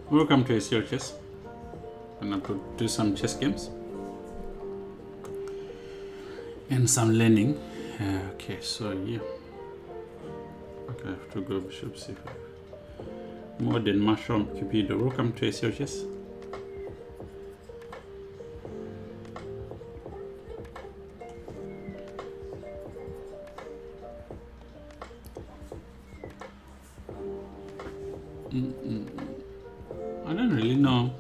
Welcome to SEO Chess. I'm going to do some chess games and some learning. Okay, so yeah. Okay, I have to go bishop c5. Modern Marshall Cupido. Welcome to SEO Chess. I don't really know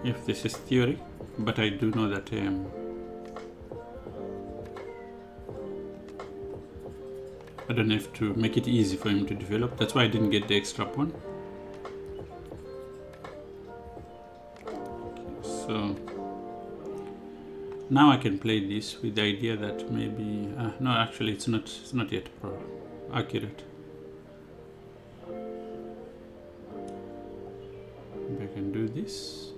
if this is theory, but I do know that I don't have to make it easy for him to develop. That's why I didn't get the extra pawn. So now I can play this with the idea that maybe no, actually it's not yet accurate. Maybe I can do this.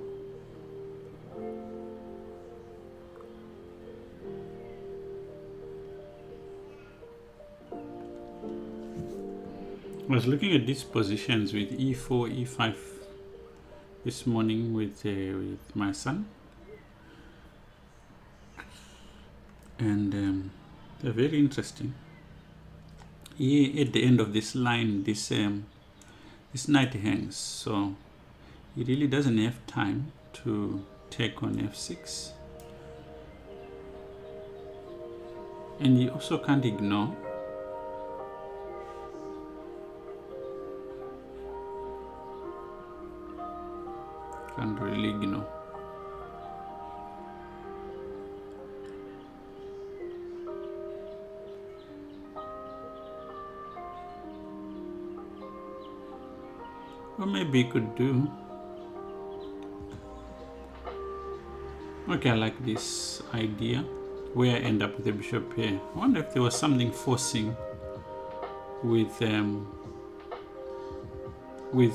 I was looking at these positions with e4, e5 this morning with my son, and they're very interesting. Here at the end of this line, this knight hangs, so he really doesn't have time to take on f6, and you also can't ignore really ignore. Or maybe you could do, okay, I like this idea where I end up with the bishop here. I wonder if there was something forcing with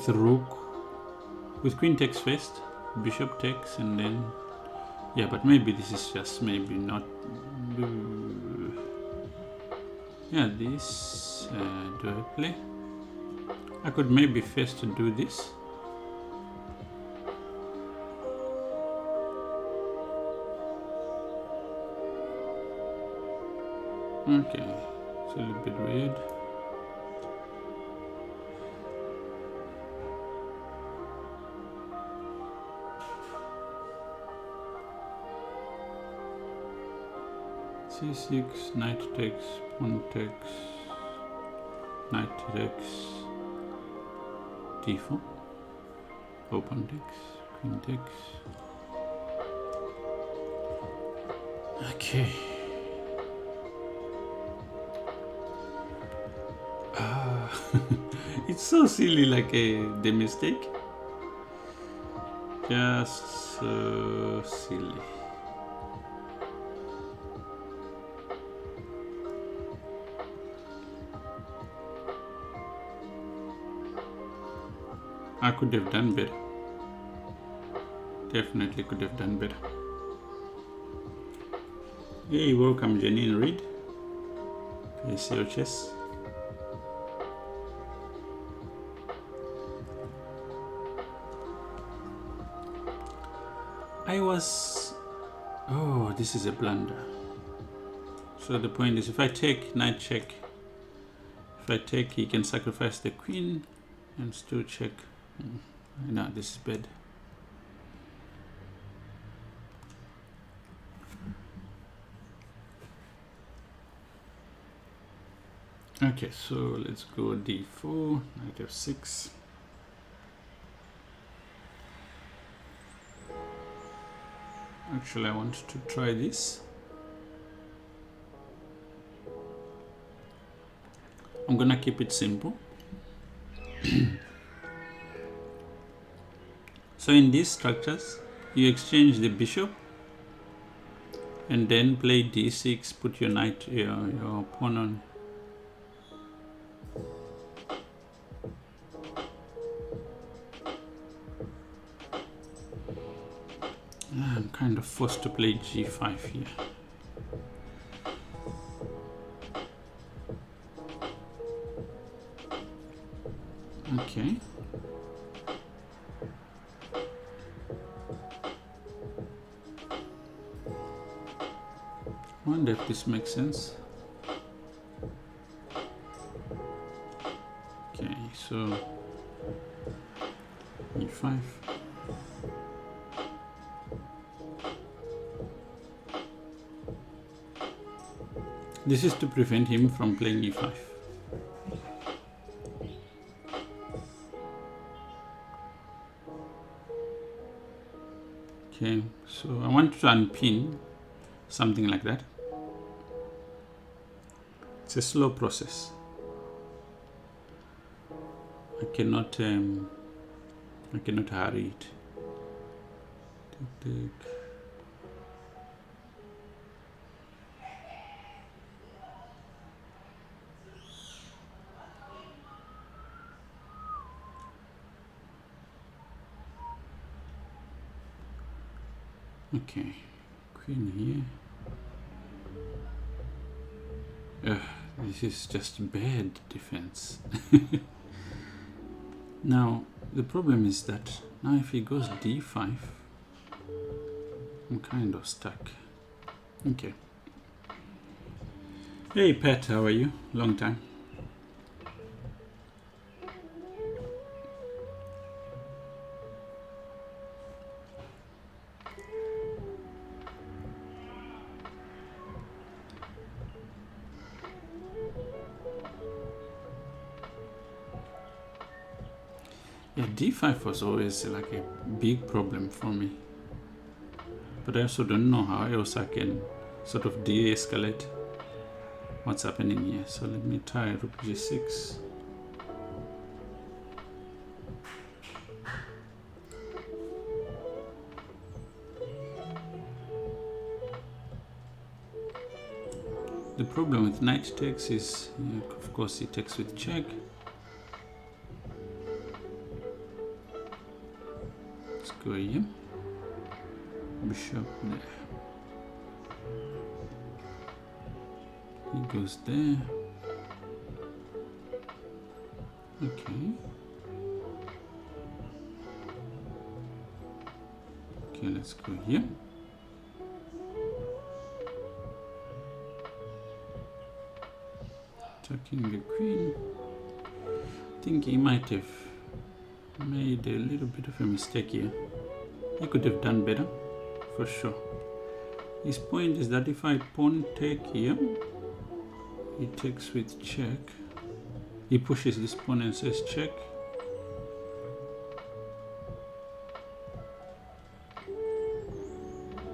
rook, with queen takes first, bishop takes, and then yeah, but maybe this is just maybe not. Yeah, this do I play? I could maybe first do this. Okay, it's a little bit weird. c6, knight takes, pawn takes, knight takes, d4, pawn takes, queen takes. Okay. It's so silly, like the mistake. Just so silly. I could have done better. Definitely could have done better. Hey, welcome Janine Reed. SEO Chess. Oh, this is a blunder. So the point is, if I take knight check, if I take, he can sacrifice the queen and still check. No, this is bad. Okay, so let's go d4, knight f6. Actually, I want to try this. I'm gonna keep it simple. So in these structures, you exchange the bishop and then play d6, put your knight, your pawn on. I'm kind of forced to play g5 here. Okay. Wonder if this makes sense. Okay, so e5. This is to prevent him from playing e5. Okay, so I want to unpin something like that. It's a slow process. I cannot hurry it. Okay, queen here. This is just bad defense. Now the problem is that now if he goes d5, I'm kind of stuck. Okay. Hey Pat, how are you? Long time. Yeah, d5 was always like a big problem for me. But I also don't know how else I can sort of de-escalate what's happening here. So let me try rook g6. The problem with knight takes is, of course, he takes with check. Let's go here. Bishop there. He goes there. Okay. Okay, let's go here. Attacking the queen. I think he might have made a little bit of a mistake here. He could have done better, for sure. His point is that if I pawn take here, he takes with check. He pushes this pawn and says check.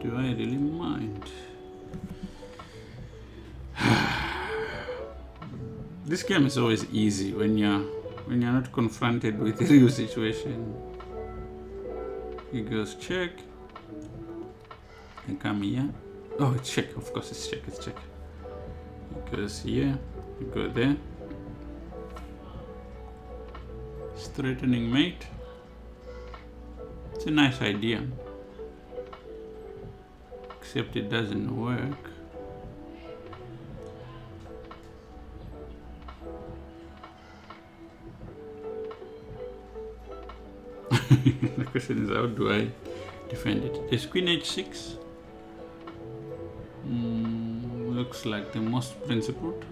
Do I really mind? This game is always easy when you're not confronted with a real situation. He goes check. And come here. Oh, it's check. Of course, it's check. It's check. He goes here. You go there. Straightening mate. It's a nice idea. Except it doesn't work. The question is, how do I defend it? There's queen h6. Looks like the most principled.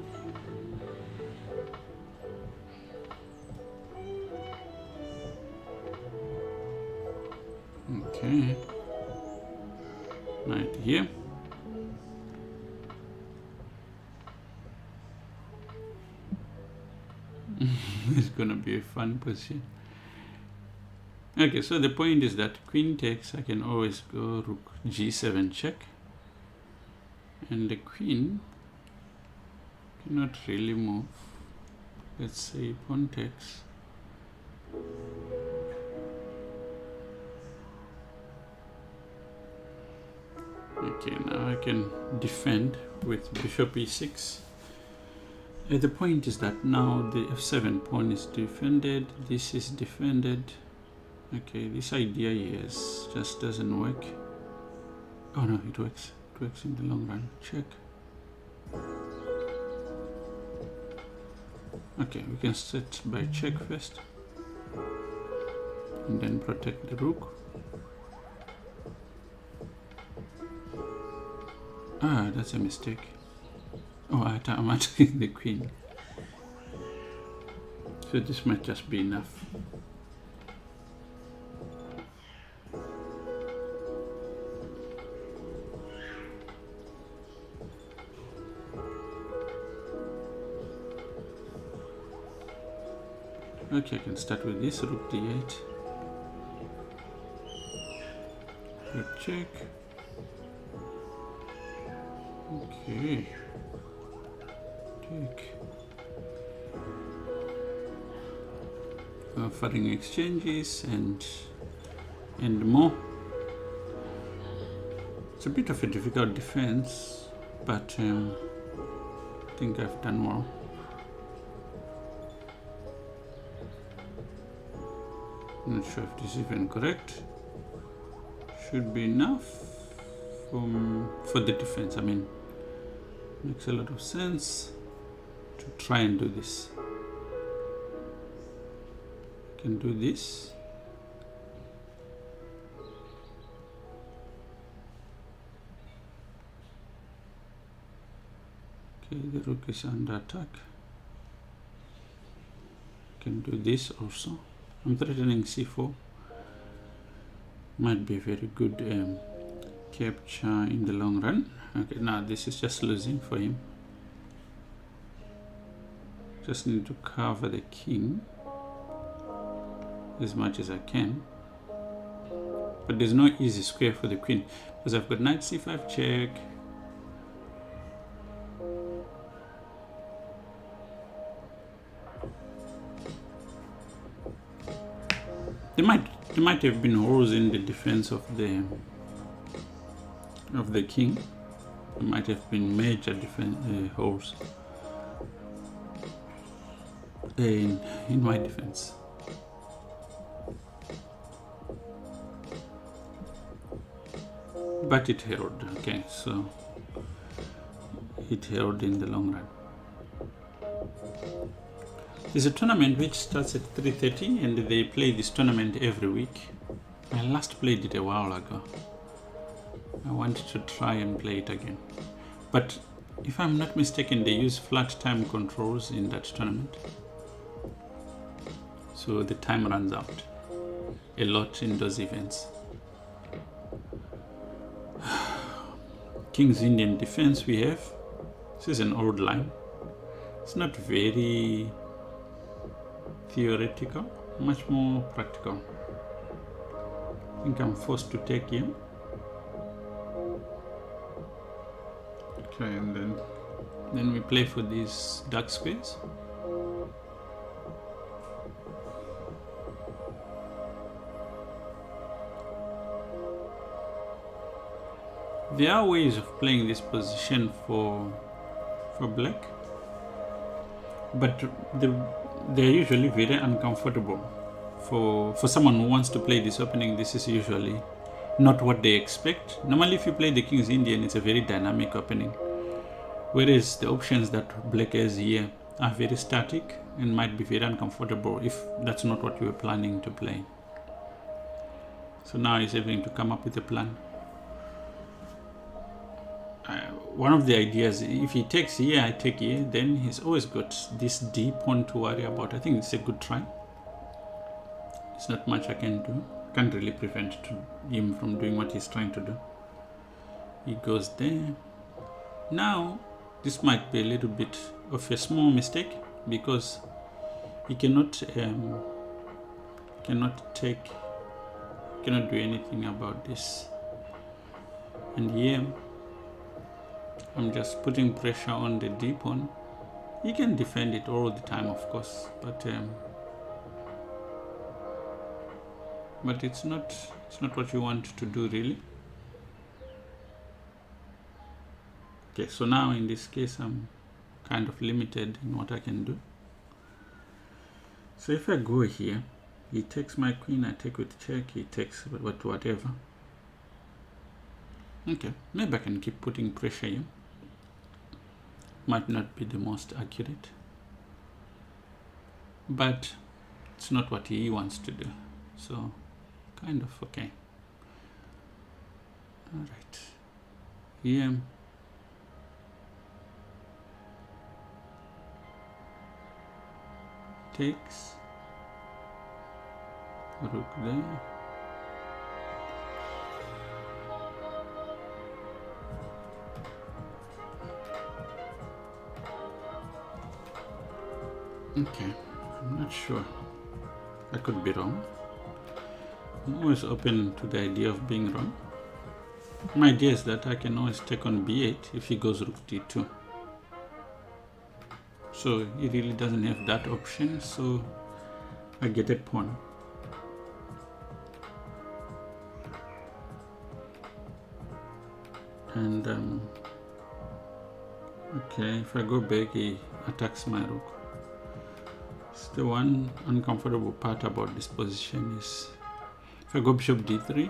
Okay. Knight here. It's gonna be a fun position. Okay, so the point is that queen takes, I can always go rook g7 check. And the queen cannot really move. Let's say pawn takes. Okay, now I can defend with bishop e6. The point is that now the f7 pawn is defended, this is defended. Okay, this idea here just doesn't work. Oh no, it works. It works in the long run. Check. Okay, we can set by check first. And then protect the rook. Ah, that's a mistake. Oh, I'm attacking the queen. So this might just be enough. Okay, I can start with this, rook d8. Rook check. Okay. Take. Offering exchanges and more. It's a bit of a difficult defense, but I think I've done well. Not sure if this is even correct. Should be enough for the defense. I mean, makes a lot of sense to try and do this. Can do this. Okay, the rook is under attack. Can do this also. I'm threatening c4. Might be a very good capture in the long run. Okay, now this is just losing for him. Just need to cover the king as much as I can. But there's no easy square for the queen because I've got knight c5 check. There might have been holes in the defense of the king. There might have been major defense holes in my defense. But it held. Okay, so it held in the long run. There's a tournament which starts at 3:30 and they play this tournament every week. I last played it a while ago. I wanted to try and play it again. But if I'm not mistaken, they use flat time controls in that tournament. So the time runs out a lot in those events. King's Indian defense we have. This is an old line. It's not very theoretical, much more practical. I think I'm forced to take him. Okay, and then we play for these dark squares. There are ways of playing this position for black, but they're usually very uncomfortable. For someone who wants to play this opening, this is usually not what they expect. Normally, if you play the King's Indian, it's a very dynamic opening, whereas the options that black has here are very static and might be very uncomfortable if that's not what you were planning to play. So now he's having to come up with a plan. One of the ideas, if he takes here, I take here, then he's always got this d pawn to worry about. I think it's a good try. There's not much I can do. Can't really prevent him from doing what he's trying to do. He goes there. Now, this might be a little bit of a small mistake because he cannot do anything about this. And here, I'm just putting pressure on the d pawn. He can defend it all the time, of course, but it's not what you want to do, really. Okay, so now in this case, I'm kind of limited in what I can do. So if I go here, he takes my queen, I take with check, he takes whatever. Okay, maybe I can keep putting pressure here. Might not be the most accurate, but it's not what he wants to do, so kind of okay. All right, here takes. Rook there. Okay, I'm not sure. I could be wrong. I'm always open to the idea of being wrong. My idea is that I can always take on b8 if he goes rook d2. So he really doesn't have that option, so I get a pawn. And okay, if I go back, he attacks my rook. So the one uncomfortable part about this position is if I go bishop d3,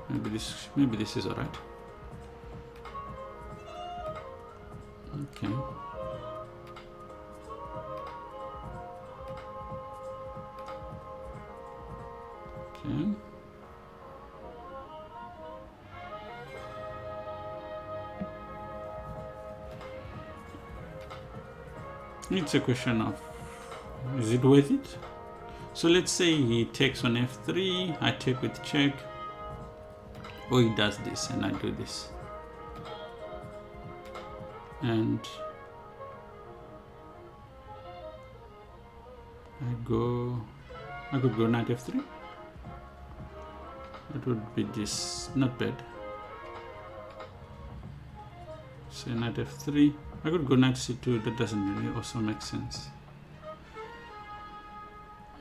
maybe this is alright. Okay. Okay. It's a question of, is it worth it? So let's say he takes on f3, I take with check, or he does this and I do this. And I could go knight f3. That would be this, not bad. So knight f3. I could go knight c2, that doesn't really also make sense.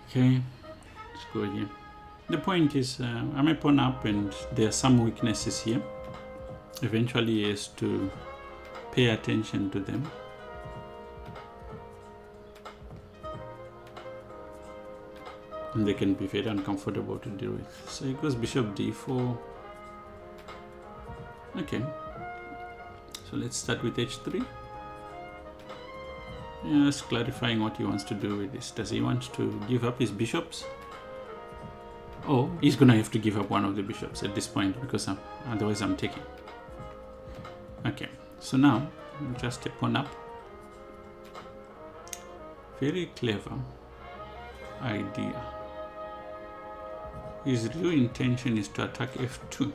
Okay, let's go here. The point is, I'm a pawn up and there are some weaknesses here. Eventually he has to pay attention to them. And they can be very uncomfortable to deal with. So it goes bishop d4. Okay, so let's start with h3. Just clarifying what he wants to do with this. Does he want to give up his bishops? Oh, he's gonna have to give up one of the bishops at this point because otherwise I'm taking. Okay, so now just a pawn up. Very clever idea. His real intention is to attack f2.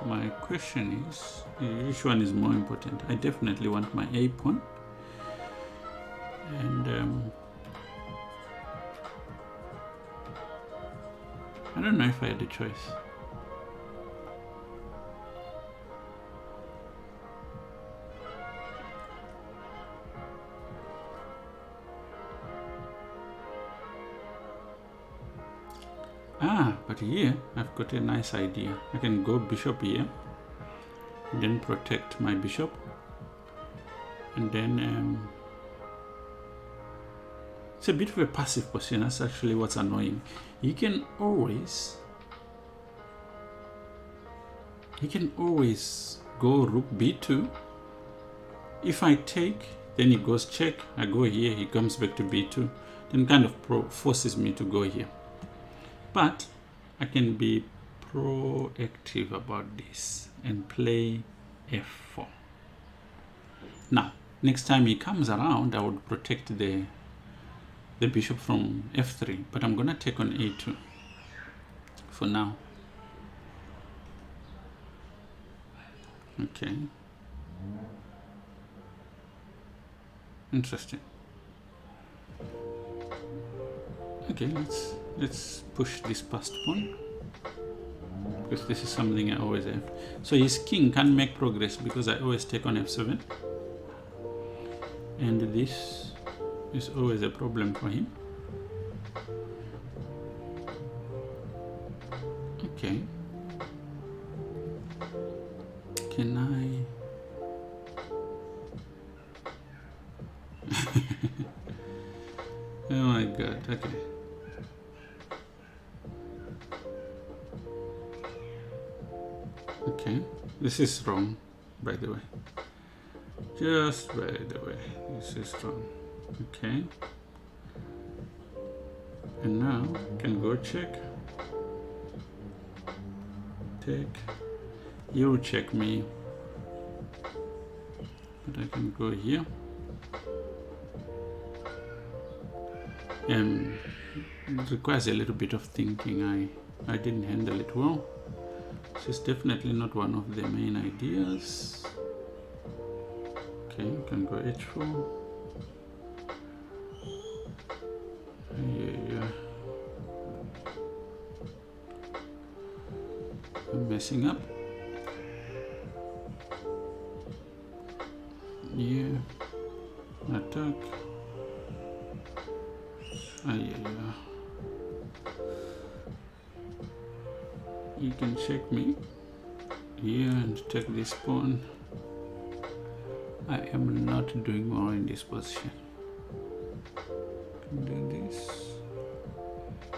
My question is, which one is more important? I definitely want my a pawn. And I don't know if I had a choice. But here I've got a nice idea. I can go bishop here, and then protect my bishop, and then it's a bit of a passive position. That's actually what's annoying. You can always go rook b2. If I take, then he goes check. I go here, he comes back to b2, then kind of forces me to go here. But I can be proactive about this and play f4. Now, next time he comes around, I would protect the bishop from f3, but I'm gonna take on a2 for now. Okay. Interesting. Okay, let's push this past pawn, because this is something I always have. So his king can't make progress because I always take on f7, and this is always a problem for him. Okay, can I oh my god. Okay, okay, this is wrong, by the way. Just by the way, this is wrong. Okay, and now I can go check, take, you check me, but I can go here, It requires a little bit of thinking. I didn't handle it well. This is definitely not one of the main ideas. Okay, you can go h4. Yeah. I'm messing up. Yeah. Attack. Yeah. You can check me here and take this pawn. I am not doing well in this position. Can do this.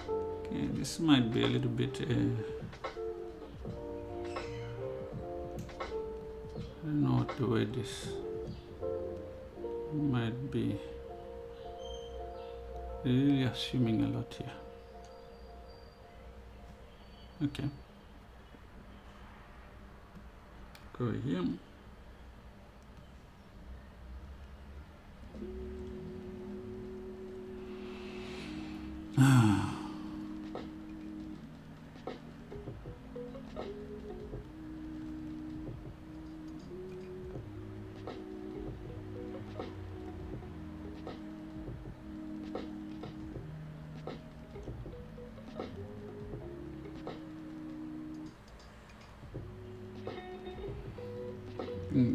Okay, this might be a little bit. I don't know what the word is. Might be really assuming a lot here. Okay. Go here.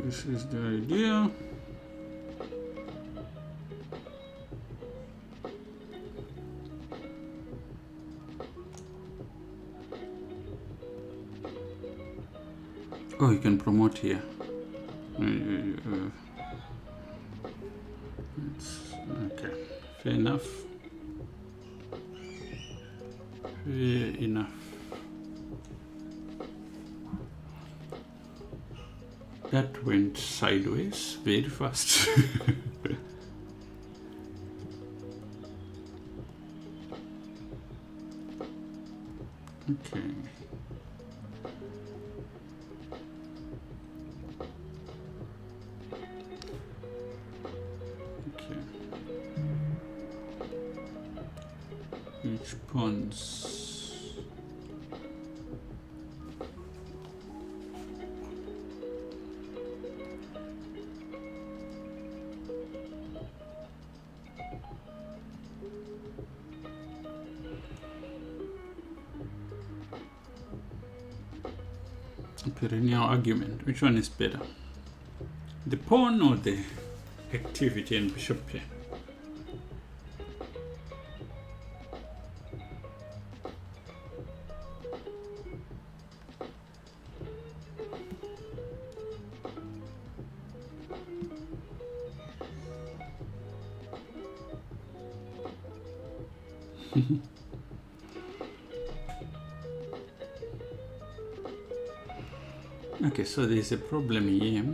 This is the idea. Oh, you can promote here. Okay, fair enough. Fair enough. That went sideways very fast. Okay. Okay. Each pawns. Perennial argument. Which one is better? The pawn or the activity in bishop pair? Okay, so there's a problem here.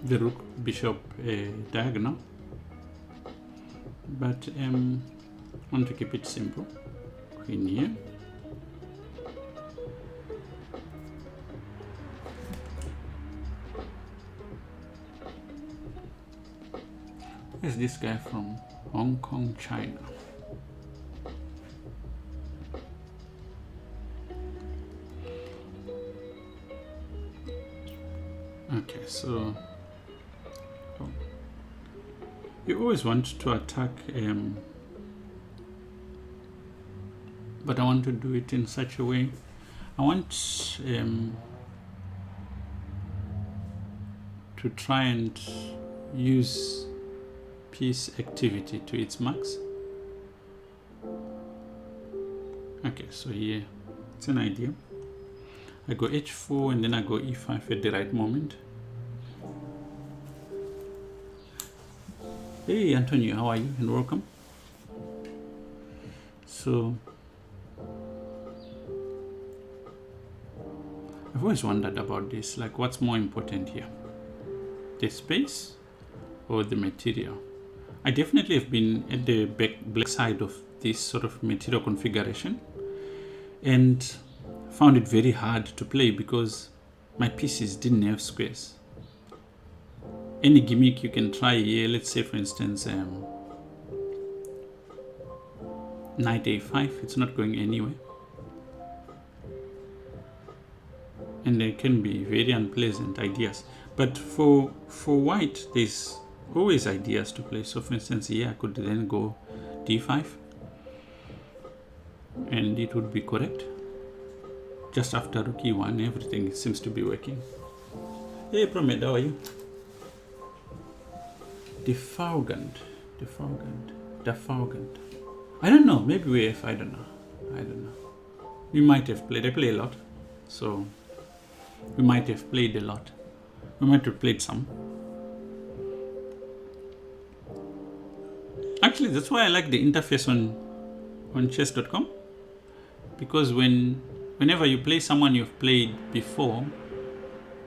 The rook bishop diagonal, but I want to keep it simple. Queen here. Where's this guy from? Hong Kong, China. Okay, so you always want to attack, but I want to do it in such a way. I want to try and use piece activity to its max. Okay, so here it's an idea. I go h4 and then I go e5 at the right moment. Hey Antonio, how are you? And welcome. So I've always wondered about this, like what's more important here? The space or the material? I definitely have been at the black side of this sort of material configuration and found it very hard to play because my pieces didn't have squares. Any gimmick you can try here, let's say for instance knight a5, it's not going anywhere. And there can be very unpleasant ideas. But for white, there's always ideas to play. So for instance, here I could then go d5. And it would be correct. Just after rook e1, everything seems to be working. Hey, Promed, how are you? Defalgant. I don't know, maybe I don't know. We might have played, I play a lot. So we might have played a lot. We might have played some. Actually, that's why I like the interface on chess.com. Because whenever you play someone you've played before,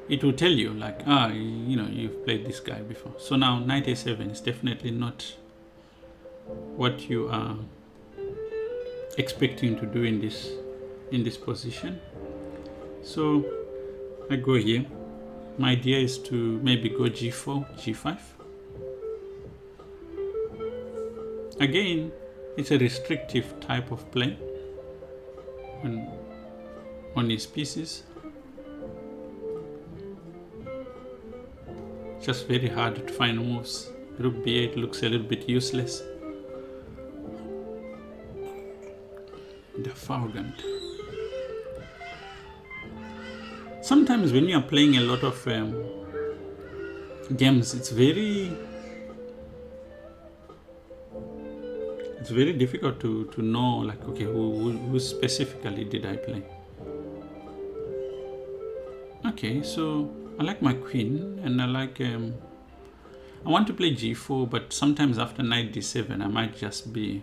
it will tell you like, you've played this guy before. So now knight a7 is definitely not what you are expecting to do in this position. So I go here. My idea is to maybe go g4, g5. Again, it's a restrictive type of play on his pieces. Just very hard to find moves. Rook b8 looks a little bit useless. Defalgant. Sometimes when you are playing a lot of games, it's very difficult to know, like, okay, who specifically did I play? Okay, so I like my queen, and I like I want to play g4, but sometimes after knight d7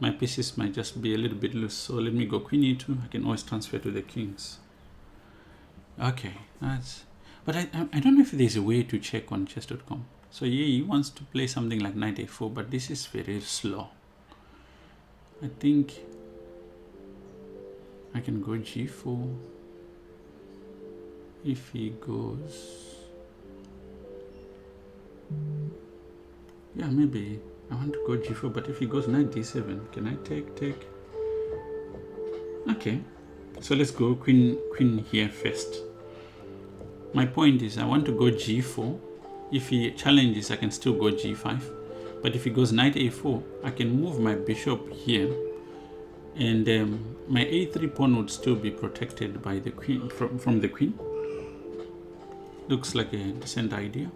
my pieces might just be a little bit loose. So let me go queen e2. I can always transfer to the kings. Okay, but I don't know if there's a way to check on chess.com. So yeah, he wants to play something like knight a4, but this is very slow. I think I can go g4. If he goes, yeah, maybe I want to go g4, but if he goes knight d7, can I take? Okay, so let's go queen here first. My point is I want to go g4. If he challenges, I can still go g5. But if he goes knight a4, I can move my bishop here, and my a3 pawn would still be protected by the queen from the queen. Looks like a decent idea.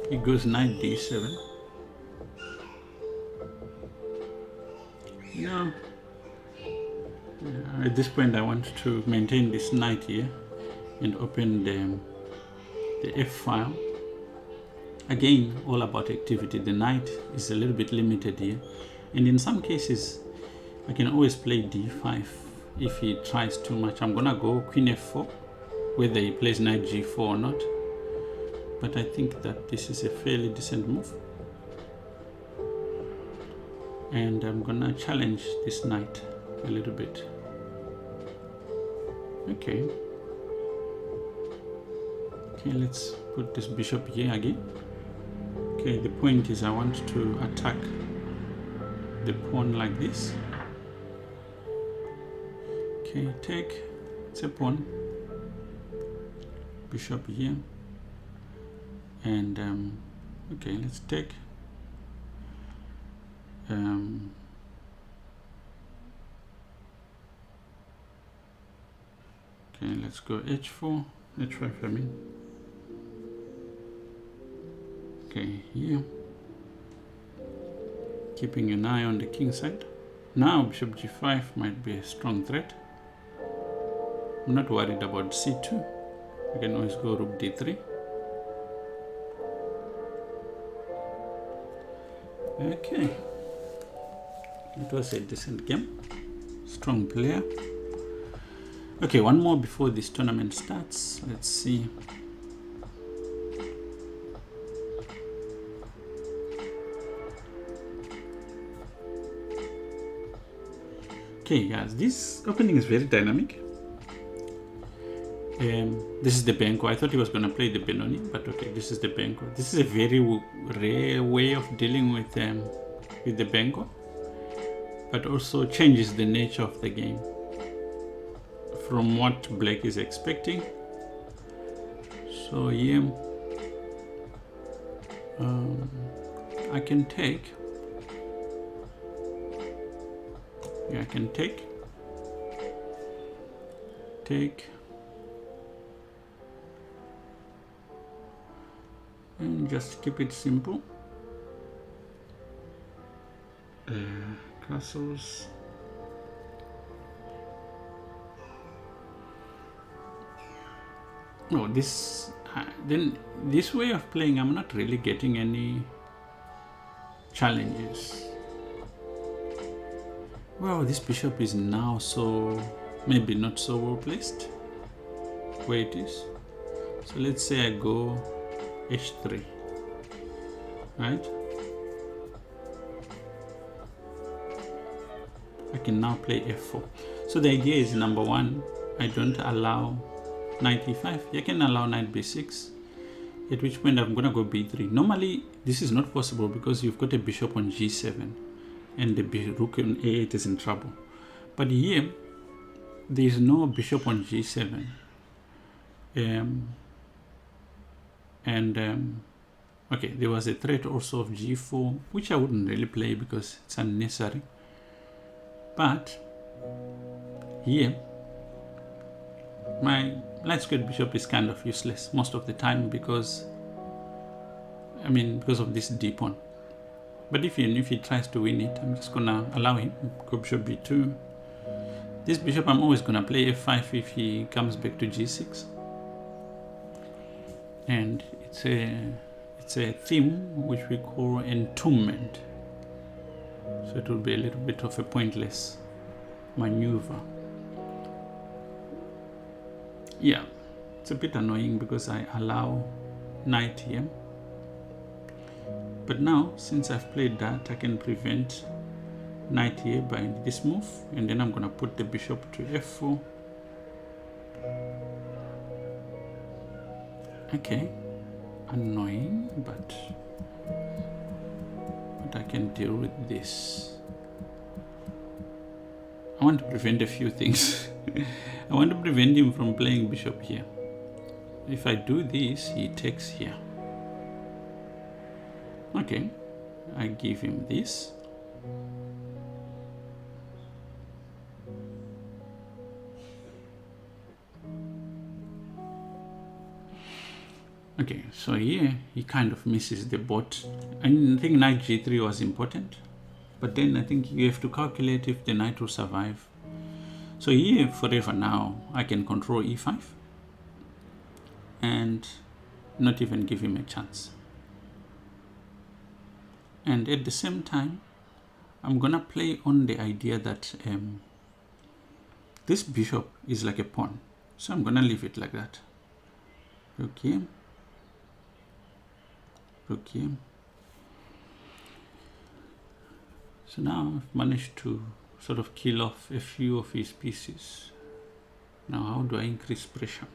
He goes knight d7. No. At this point I want to maintain this knight here and open the F file. Again, all about activity. The knight is a little bit limited here, and in some cases I can always play d5 if he tries too much. I'm gonna go queen f4, whether he plays knight g4 or not, but I think that this is a fairly decent move, and I'm gonna challenge this knight a little bit. Okay, let's put this bishop here again. Okay, the point is I want to attack the pawn like this. Okay, take, it's a pawn, bishop here, and okay, let's take okay, let's go h4, h5 I mean. Okay, here, keeping an eye on the king side. Now bishop g5 might be a strong threat. I'm not worried about c2. I can always go rook d3. Okay, it was a decent game, strong player. Okay, one more before this tournament starts. Let's see. Okay, guys, this opening is very dynamic. This is the Benko. I thought he was going to play the Benoni, but okay, this is the Benko. This is a very rare way of dealing with the Benko, but also changes the nature of the game from what black is expecting. So yeah, I can take. Yeah, I can take, and just keep it simple. Castles. Oh, this then this way of playing, I'm not really getting any challenges. Well, this bishop is now so maybe not so well placed where it is. So let's say I go h3, right? I can now play f4. So the idea is, number one, I don't allow knight e5. I can allow knight b6, at which point I'm gonna go b3. Normally this is not possible because you've got a bishop on g7 and the rook on a8 is in trouble. But here there is no bishop on g7, okay, there was a threat also of g4, which I wouldn't really play because it's unnecessary. But here my light squared bishop is kind of useless most of the time because of this d pawn. But if he tries to win it, I'm just gonna allow him. Go bishop b2. This bishop I'm always gonna play f5 if he comes back to g6. And it's a theme which we call entombment. So it will be a little bit of a pointless maneuver. Yeah, it's a bit annoying because I allow knight here. But now, since I've played that, I can prevent knight here by this move, and then I'm gonna put the bishop to f4. Okay, annoying, but I can deal with this. I want to prevent a few things. I want to prevent him from playing bishop here. If I do this, he takes here. Okay, I give him this. Okay, so here he kind of misses the boat. I think knight g3 was important, but then I think you have to calculate if the knight will survive. So here, forever now, I can control e5 and not even give him a chance. And at the same time, I'm gonna play on the idea that this bishop is like a pawn. So I'm gonna leave it like that. Okay. Okay. So now I've managed to sort of kill off a few of his pieces. Now how do I increase pressure?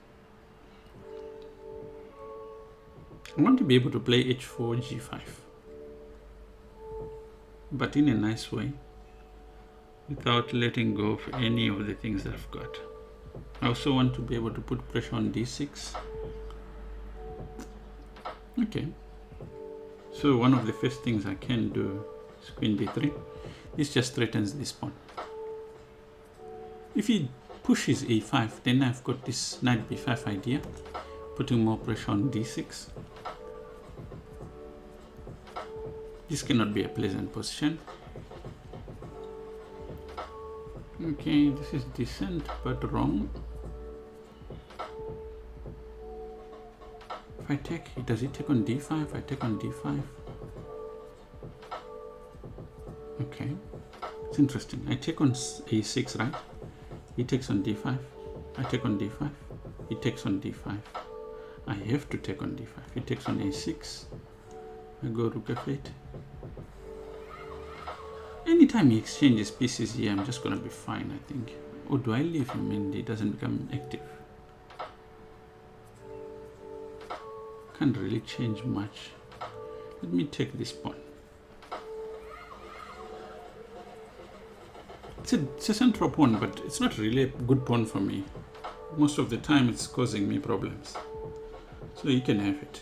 I want to be able to play h4, g5, but in a nice way, without letting go of any of the things that I've got. I also want to be able to put pressure on d6. Okay. So one of the first things I can do is queen d3. This just threatens this pawn. If he pushes a5, then I've got this knight b5 idea, putting more pressure on d6. This cannot be a pleasant position. Okay, this is decent but wrong. If I take, does he take on d5? I take on d5. Okay, it's interesting. I take on a6, right? He takes on d5. I take on d5. He takes on d5. I have to take on d5. He takes on a6. I go rook f8. Anytime he exchanges pieces here, I'm just going to be fine, I think. Or do I leave him and he doesn't become active? Can't really change much. Let me take this pawn. It's a central pawn, but it's not really a good pawn for me. Most of the time it's causing me problems. So you can have it.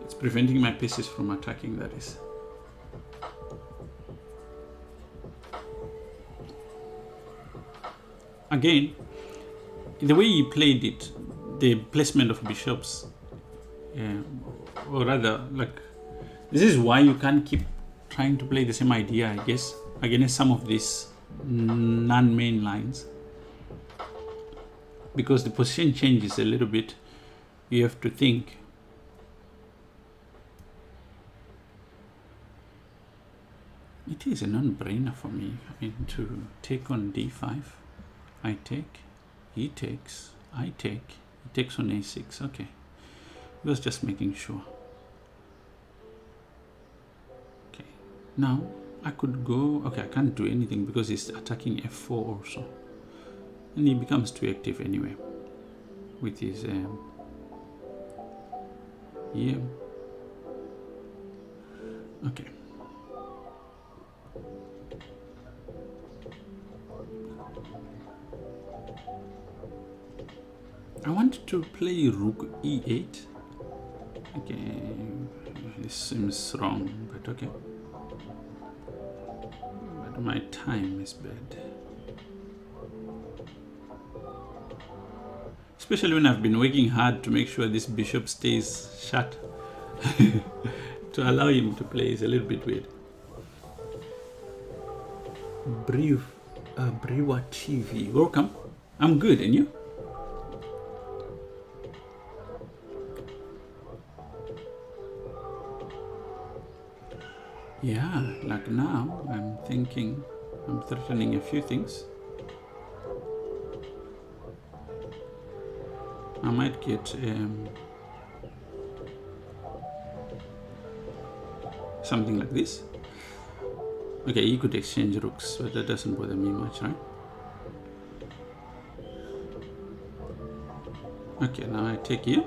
It's preventing my pieces from attacking, that is. Again, the way he played it, the placement of bishops, or rather, like, this is why you can't keep trying to play the same idea, I guess, against some of these non-main lines. Because the position changes a little bit, you have to think. It is a non-brainer for me. I mean, to take on d5, I take, he takes, I take, he takes on a6. Okay, he was just making sure. Okay, now I could go. Okay, I can't do anything because he's attacking f4 also, and he becomes too active anyway with his yeah. Okay. I want to play rook e8. Okay, this seems wrong, but okay. But my time is bad. Especially when I've been working hard to make sure this bishop stays shut. To allow him to play is a little bit weird. Briwa TV, welcome. I'm good, and you? Yeah, like now I'm thinking, I'm threatening a few things. I might get something like this. Okay, you could exchange rooks, but that doesn't bother me much, right? Okay, now I take here.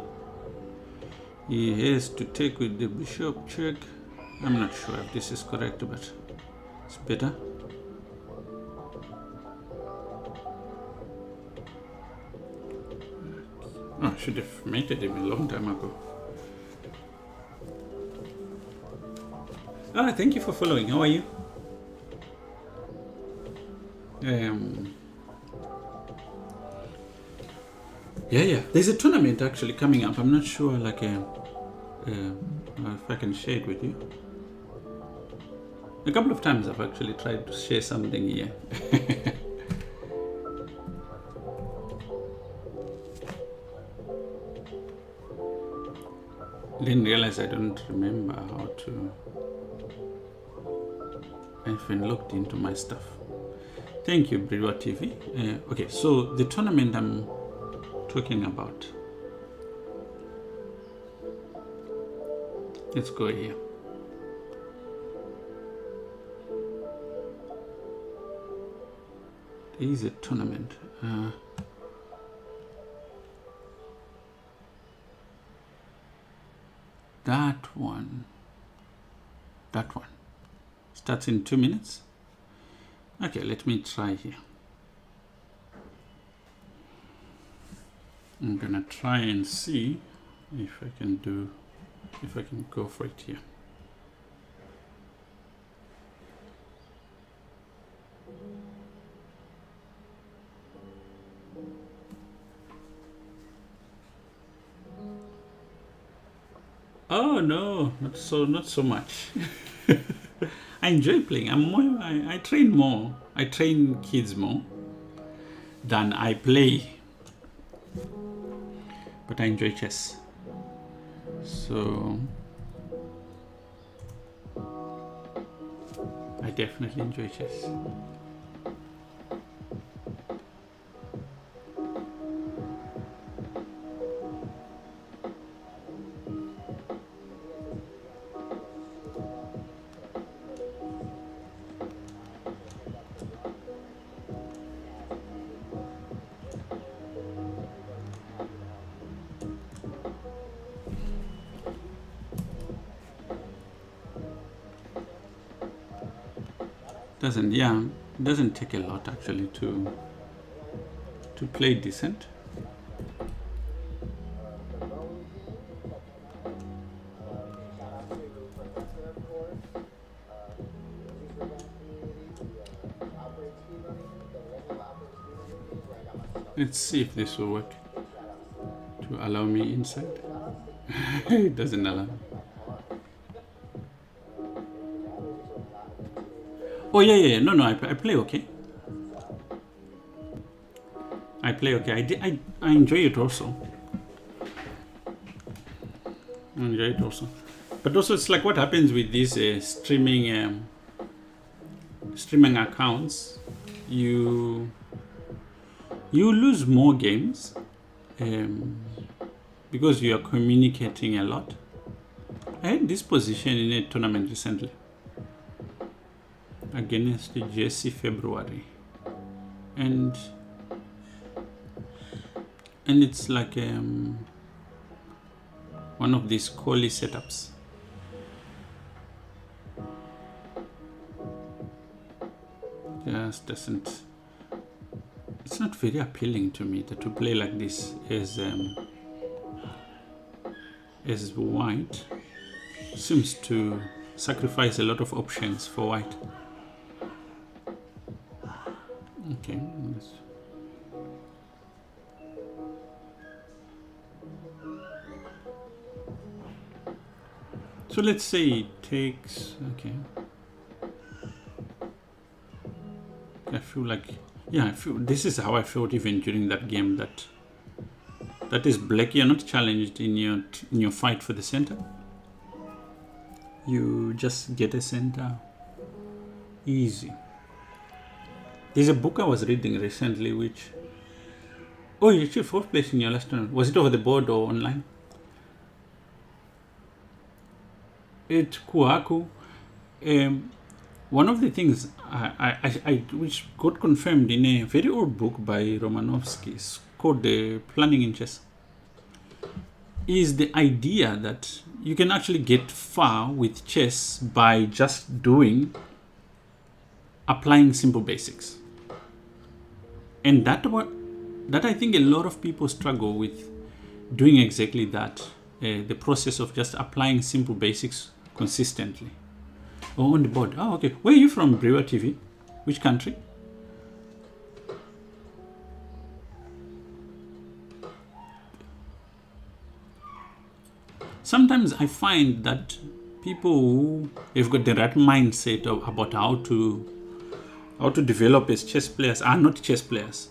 He has to take with the bishop check. I'm not sure if this is correct, but it's better. Oh, I should have mated him a long time ago. Ah, thank you for following. How are you? Yeah. There's a tournament actually coming up. I'm not sure, like, if I can share it with you. A couple of times I've actually tried to share something here. Didn't realize I don't remember how to. I haven't looked into my stuff. Thank you, Briwa TV. Okay, so the tournament I'm talking about. Let's go here. There is a tournament. That one starts in 2 minutes. Okay, let me try here. I'm gonna try and see if I can go for it here. Oh no, not so much. I enjoy playing. I train more. I train kids more than I play. But I enjoy chess. So I definitely enjoy chess. It doesn't take a lot actually to play decent. Let's see if this will work to allow me inside. It doesn't allow me. Oh yeah. No, I play okay. I play okay. I enjoy it also. But also it's like what happens with these streaming accounts. You lose more games because you are communicating a lot. I had this position in a tournament recently against Jesse February, and it's like one of these Coley setups. Just doesn't. It's not very appealing to me to play like this as white. Seems to sacrifice a lot of options for white. Okay. So let's say it takes, okay. I feel like, this is how I felt even during that game, that is black. You're not challenged in your fight for the center. You just get a center easy. There's a book I was reading recently which, you achieved fourth place in your last tournament. Was it over the board or online? It's Kuhaku. One of the things which got confirmed in a very old book by Romanovsky, it's called The Planning in Chess, is the idea that you can actually get far with chess by just applying simple basics. And that I think a lot of people struggle with doing exactly that, the process of just applying simple basics consistently. Oh, on the board. Oh, okay. Where are you from, Brewer TV? Which country? Sometimes I find that people who have got the right mindset about how to develop as chess players are not chess players.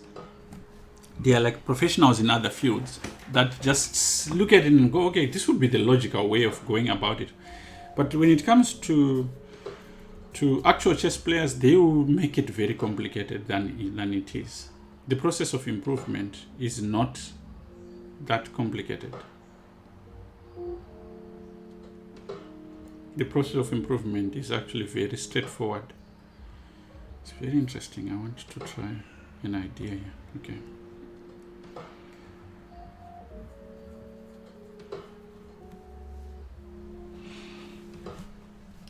They are like professionals in other fields that just look at it and go, okay, this would be the logical way of going about it. But when it comes to actual chess players, they will make it very complicated than it is. The process of improvement is not that complicated. The process of improvement is actually very straightforward. It's very interesting. I want to try an idea here. Okay.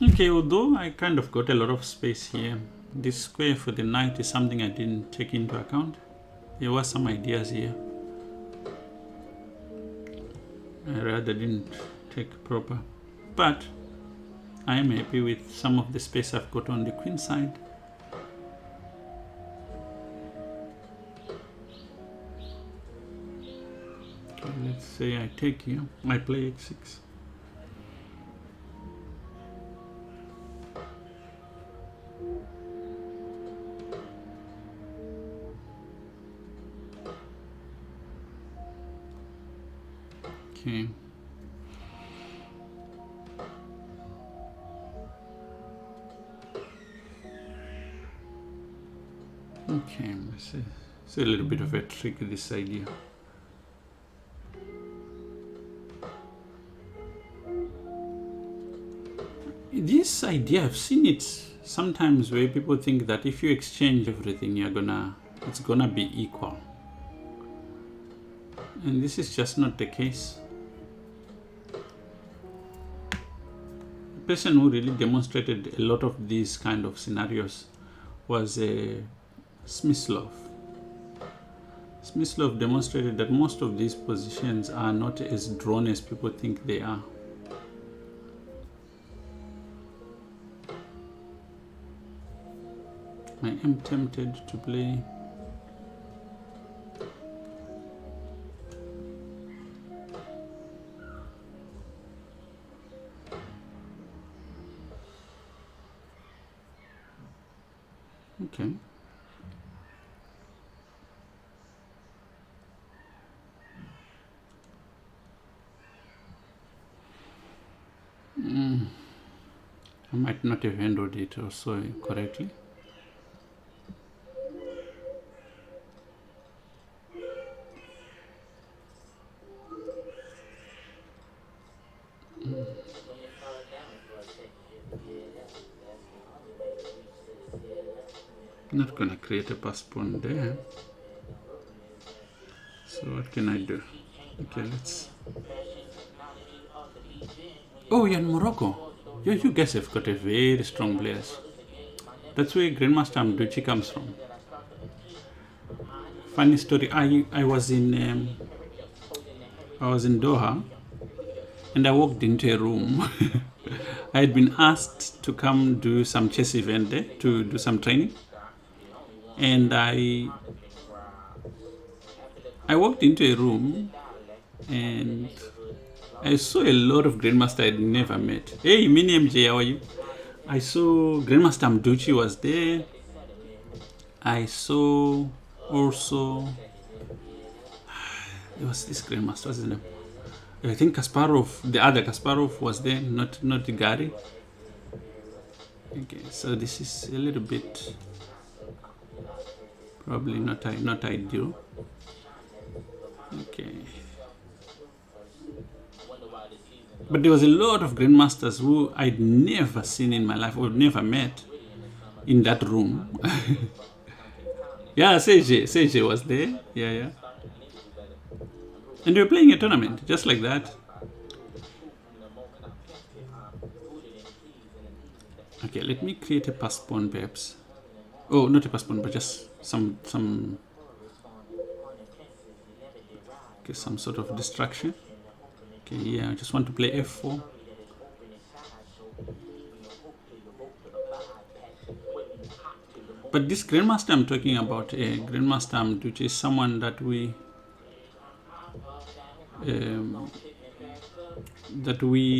Okay, although I kind of got a lot of space here, this square for the knight is something I didn't take into account. There were some ideas here I rather didn't take proper, but I am happy with some of the space I've got on the queen side. Okay, let's say I take here, I play h6. Okay. Okay, it's a little bit of a trick, this idea. This idea, I've seen it sometimes where people think that if you exchange everything, it's gonna be equal. And this is just not the case. The person who really demonstrated a lot of these kind of scenarios was Smyslov. Smyslov demonstrated that most of these positions are not as drawn as people think they are. I am tempted to play okay. I might not have handled it also correctly. Not gonna create a pass pawn there. So what can I do? Okay, let's. Oh, you're in Morocco. You guys have got a very strong players. That's where Grandmaster Amduchi comes from. Funny story. I was in Doha, and I walked into a room. I had been asked to come do some chess event there to do some training, and I walked into a room, and I saw a lot of Grandmaster I'd never met. Hey, Mini MJ, how are you? I saw Grandmaster Amduchi was there. I saw also, there was this Grandmaster, what's his name? I think Kasparov, the other Kasparov was there, not Gary. Okay, so this is a little bit probably not ideal. Okay. But there was a lot of Grandmasters who I'd never seen in my life or never met in that room. Yeah, Seiji was there. Yeah. And we were playing a tournament, just like that. Okay, let me create a pass pawn perhaps. Oh, not a pass pawn, but just some okay, some sort of distraction. Okay, yeah, I just want to play f4. But this Grandmaster I'm talking about, Grandmaster Amduchi, is someone that we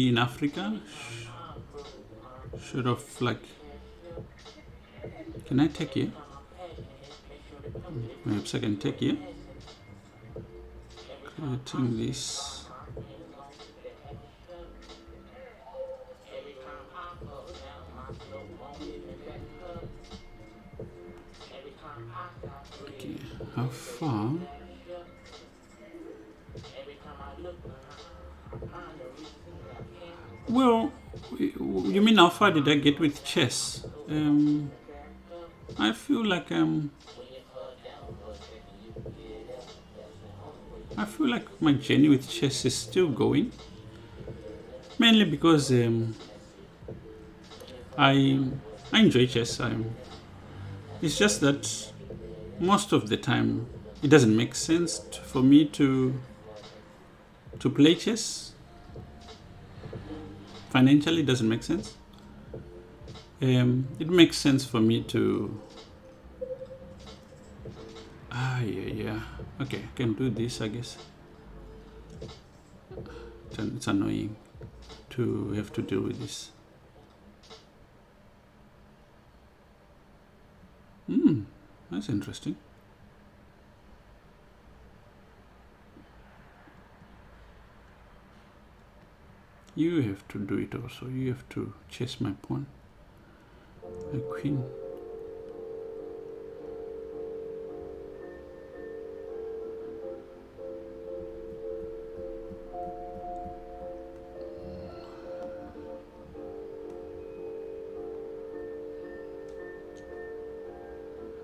in Africa should have like. Can I take here? Perhaps I can take here. Creating this. Okay, how far? Well, you mean how far did I get with chess? I feel like my journey with chess is still going. Mainly because I enjoy chess. It's just that most of the time it doesn't make sense for me to play chess. Financially, it doesn't make sense. It makes sense for me to. Yeah. Okay, I can do this, I guess. It's annoying to have to deal with this. That's interesting. You have to do it also. You have to chase my pawn. My queen.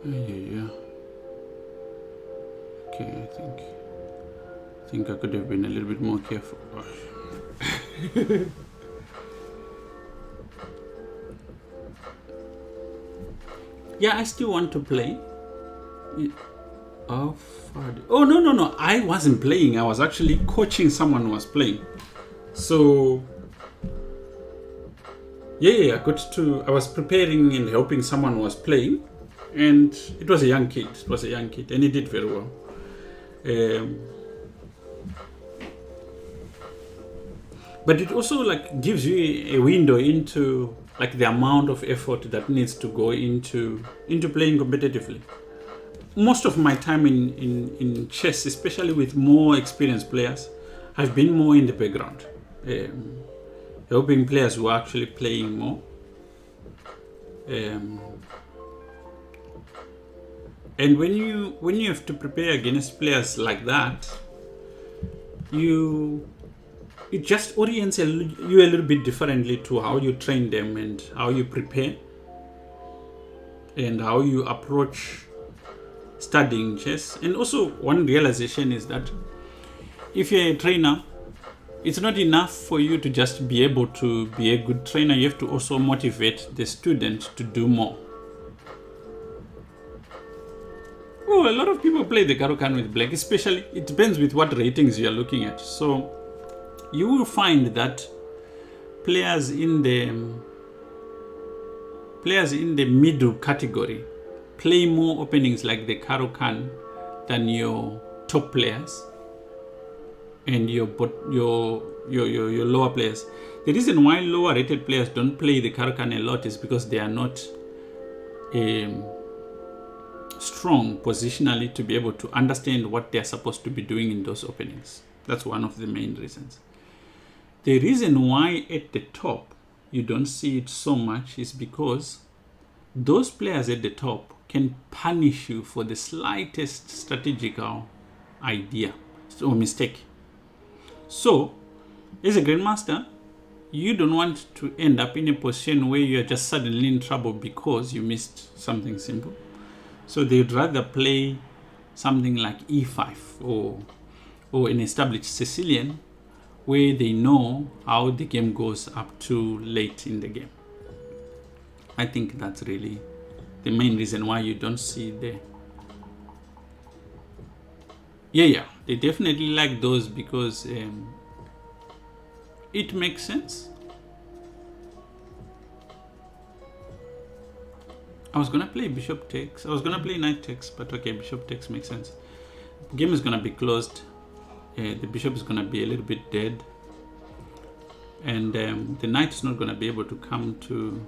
Yeah. Okay, I think I could have been a little bit more careful. Yeah, I still want to play. Oh, no. I wasn't playing. I was actually coaching someone who was playing. So, yeah, I was preparing and helping someone who was playing. And it was a young kid. And he did very well. But it also like gives you a window into like the amount of effort that needs to go into playing competitively. Most of my time in chess, especially with more experienced players, I've been more in the background, helping players who are actually playing more. And when you have to prepare against players like that, it just orients you a little bit differently to how you train them and how you prepare and how you approach studying chess. And also one realization is that if you're a trainer, it's not enough for you to just be able to be a good trainer. You have to also motivate the student to do more. Oh, a lot of people play the Caro-Kann with black, especially it depends with what ratings you're looking at. So you will find that players in the middle category play more openings like the Caro-Kann than your top players and your lower players. The reason why lower rated players don't play the Caro-Kann a lot is because they are not strong positionally to be able to understand what they're supposed to be doing in those openings. That's one of the main reasons. The reason why at the top you don't see it so much is because those players at the top can punish you for the slightest strategical idea or mistake. So, as a grandmaster, you don't want to end up in a position where you're just suddenly in trouble because you missed something simple. So they'd rather play something like e5 or an established Sicilian where they know how the game goes up to late in the game. I think that's really the main reason why you don't see the... Yeah, they definitely like those because it makes sense. I was gonna play bishop takes. I was gonna play knight takes, but okay, bishop takes makes sense. The game is gonna be closed. The bishop is gonna be a little bit dead, and the knight is not gonna be able to come to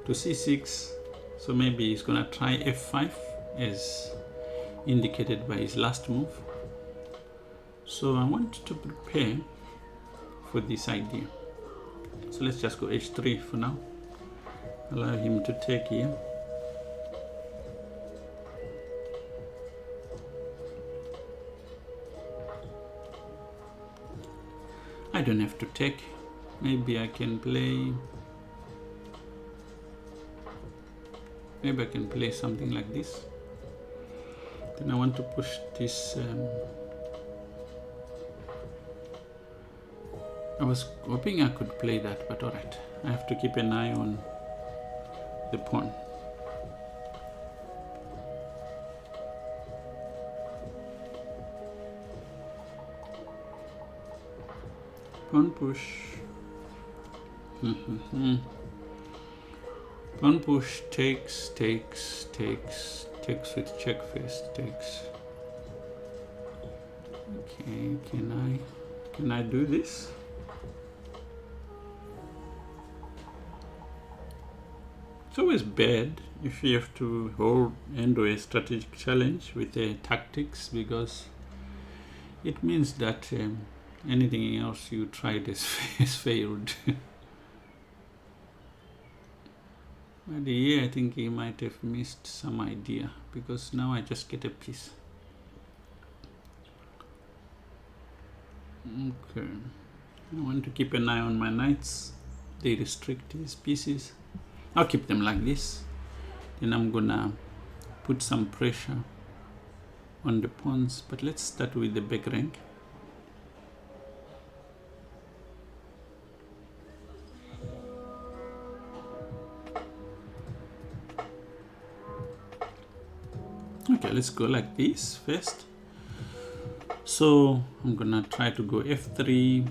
c6. So maybe he's gonna try f5 as indicated by his last move. So I want to prepare for this idea. So let's just go h3 for now. Allow him to take here. I don't have to take. Maybe I can play. Maybe I can play something like this. Then I want to push this. I was hoping I could play that, but alright. I have to keep an eye on the pawn. Pawn push. Pawn push takes with check first, takes. Okay, can I do this? It's always bad if you have to handle a strategic challenge with tactics, because it means that anything else you tried has failed. But here I think he might have missed some idea, because now I just get a piece. Okay, I want to keep an eye on my knights. They restrict his pieces. I'll keep them like this. Then I'm gonna put some pressure on the pawns, but let's start with the back rank. Okay, let's go like this first. So I'm gonna try to go f3,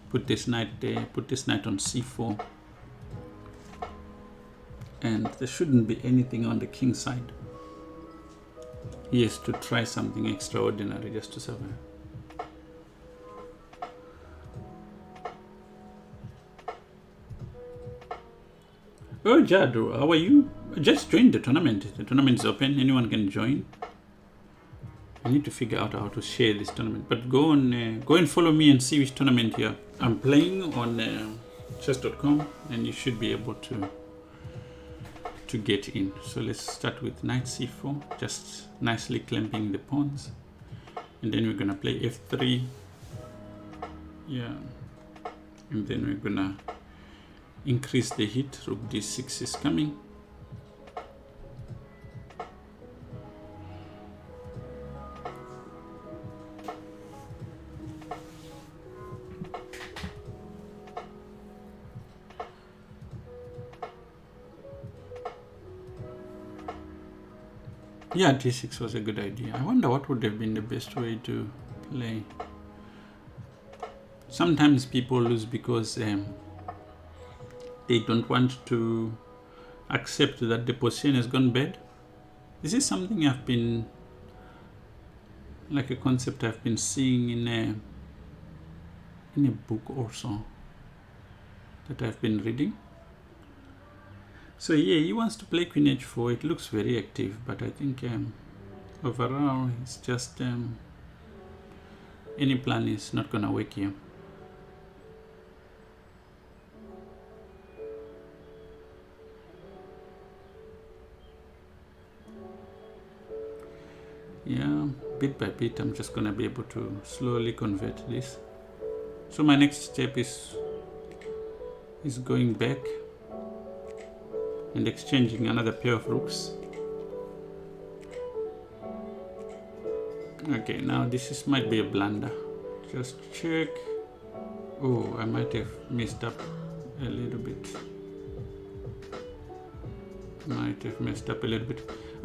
put this knight there, put this knight on c4, and there shouldn't be anything on the king side. He has to try something extraordinary just to survive. Oh, Jadu, how are you? Just join the tournament. The tournament is open. Anyone can join. I need to figure out how to share this tournament. But go and follow me and see which tournament here. I'm playing on chess.com, and you should be able to get in. So let's start with knight c4, just nicely clamping the pawns, and then we're gonna play f3. Yeah, and then we're gonna increase the hit. Rook d6 is coming. Yeah, d6 was a good idea. I wonder what would have been the best way to play. Sometimes people lose because they don't want to accept that the position has gone bad. This is something I've been, like a concept I've been seeing in a book also that I've been reading. So yeah, he wants to play queen h4. It looks very active, but I think overall it's just any plan is not gonna work here. Yeah, bit by bit I'm just gonna be able to slowly convert this. So my next step is going back and exchanging another pair of rooks. Okay, now this might be a blunder. Just check. Oh, I might have messed up a little bit.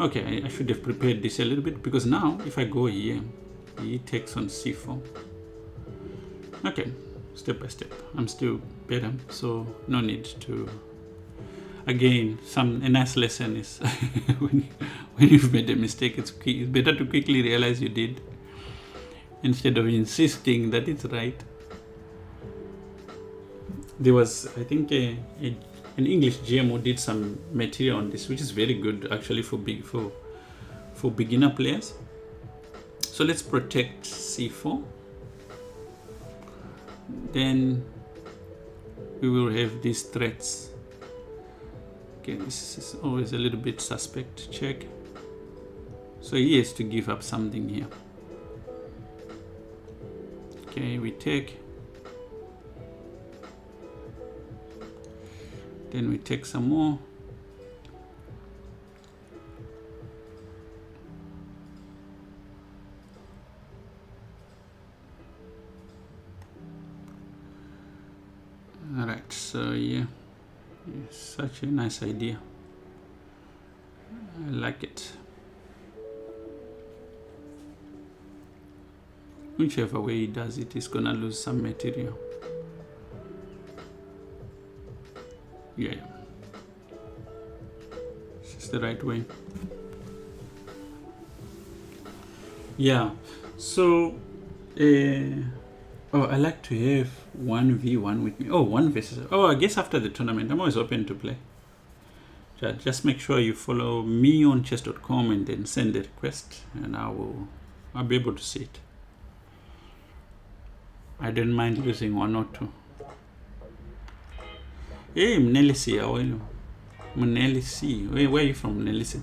Okay, I should have prepared this a little bit, because now if I go here, he takes on c4. Okay, step by step. I'm still better, so no need to. Again, a nice lesson is when you've made a mistake, it's better to quickly realize you did, instead of insisting that it's right. There was, I think, an English GM did some material on this, which is very good actually for beginner players. So let's protect c4. Then we will have these threats. Okay, this is always a little bit suspect. Check. So he has to give up something here. Okay, we take. Then we take some more. All right, so yeah. It's such a nice idea. I like it. Whichever way he does it, he's gonna lose some material. Yeah. This is the right way. Yeah. So, I like to have 1v1 with me. Oh, 1 versus. Oh, I guess after the tournament, I'm always open to play. Just make sure you follow me on chess.com and then send a request, and I'll be able to see it. I don't mind losing 1 or 2. Hey, Mnelisi, how are you? Mnelisi, where are you from, Mnelisi?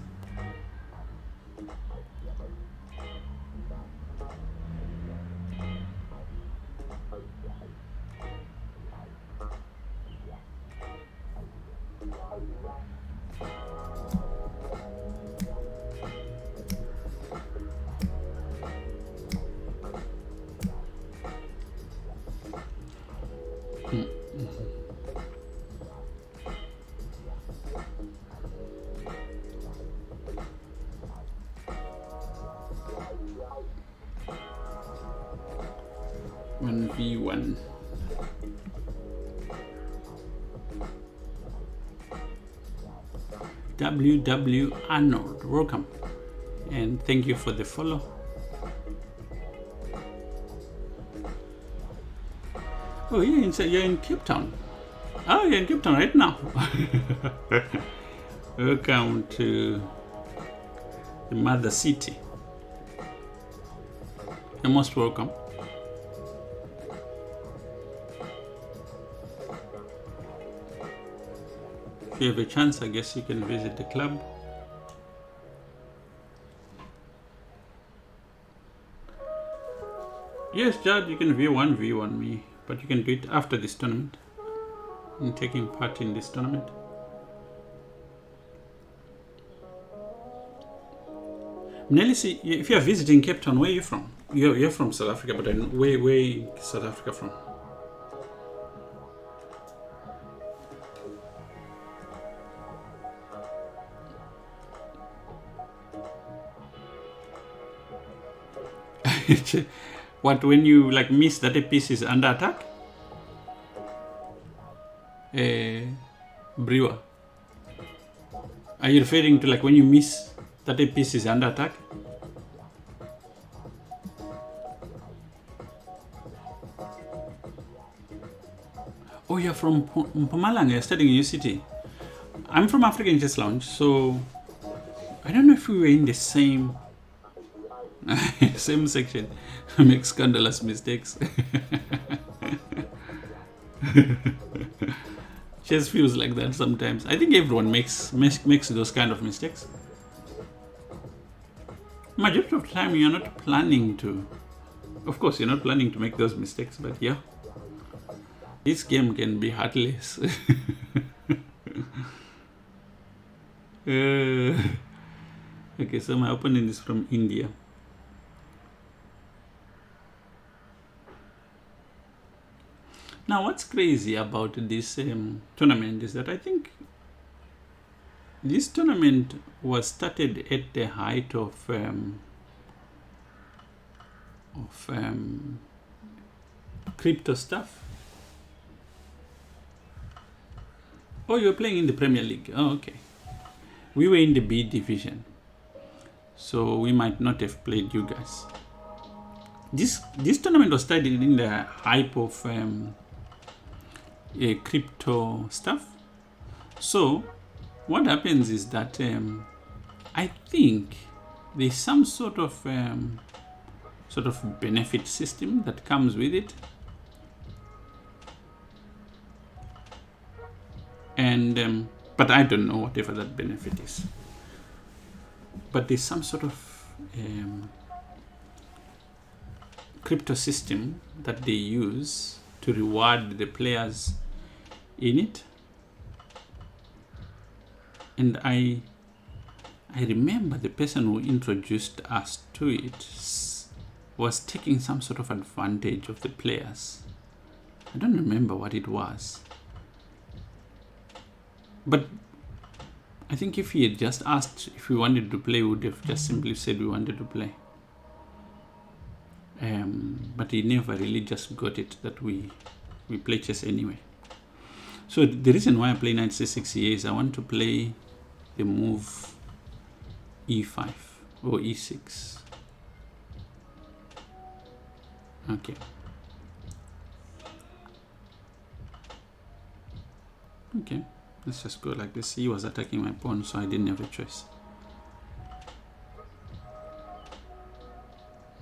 one. WW Arnold, welcome, and thank you for the follow. Oh, you're in Cape Town. Oh, you're in Cape Town right now. Welcome to the mother city. You're most welcome. If you have a chance, I guess you can visit the club. Yes, Jad, you can view 1v1 me, but you can do it after this tournament. I'm taking part in this tournament. Nelly, if you're visiting Cape Town, where are you from? You're from South Africa, but where South Africa from? What, when you like miss that a piece is under attack? Brewer, are you referring to like when you miss that a piece is under attack? Oh, you're from Mpumalanga, you're studying in UCT. I'm from African Chess Lounge, so I don't know if we were in the same same section. Make scandalous mistakes. Chess feels like that sometimes. I think everyone makes those kind of mistakes. Majority of the time you're not planning to. Of course, you're not planning to make those mistakes, but yeah. This game can be heartless. Okay, so my opponent is from India. Now, what's crazy about this tournament is that I think this tournament was started at the height of crypto stuff. Oh, you're playing in the Premier League. Oh, okay. We were in the B division, so we might not have played you guys. This tournament was started in the hype of crypto stuff. So what happens is that I think there's some sort of benefit system that comes with it, and but I don't know whatever that benefit is. But there's some sort of crypto system that they use to reward the players in it. And I remember the person who introduced us to it was taking some sort of advantage of the players. I don't remember what it was. But I think if he had just asked if we wanted to play, we would have just simply said we wanted to play. But he never really just got it that we play chess anyway. So the reason why I play knight c6 here is I want to play the move e5 or e6. Okay. Okay, let's just go like this. He was attacking my pawn, so I didn't have a choice.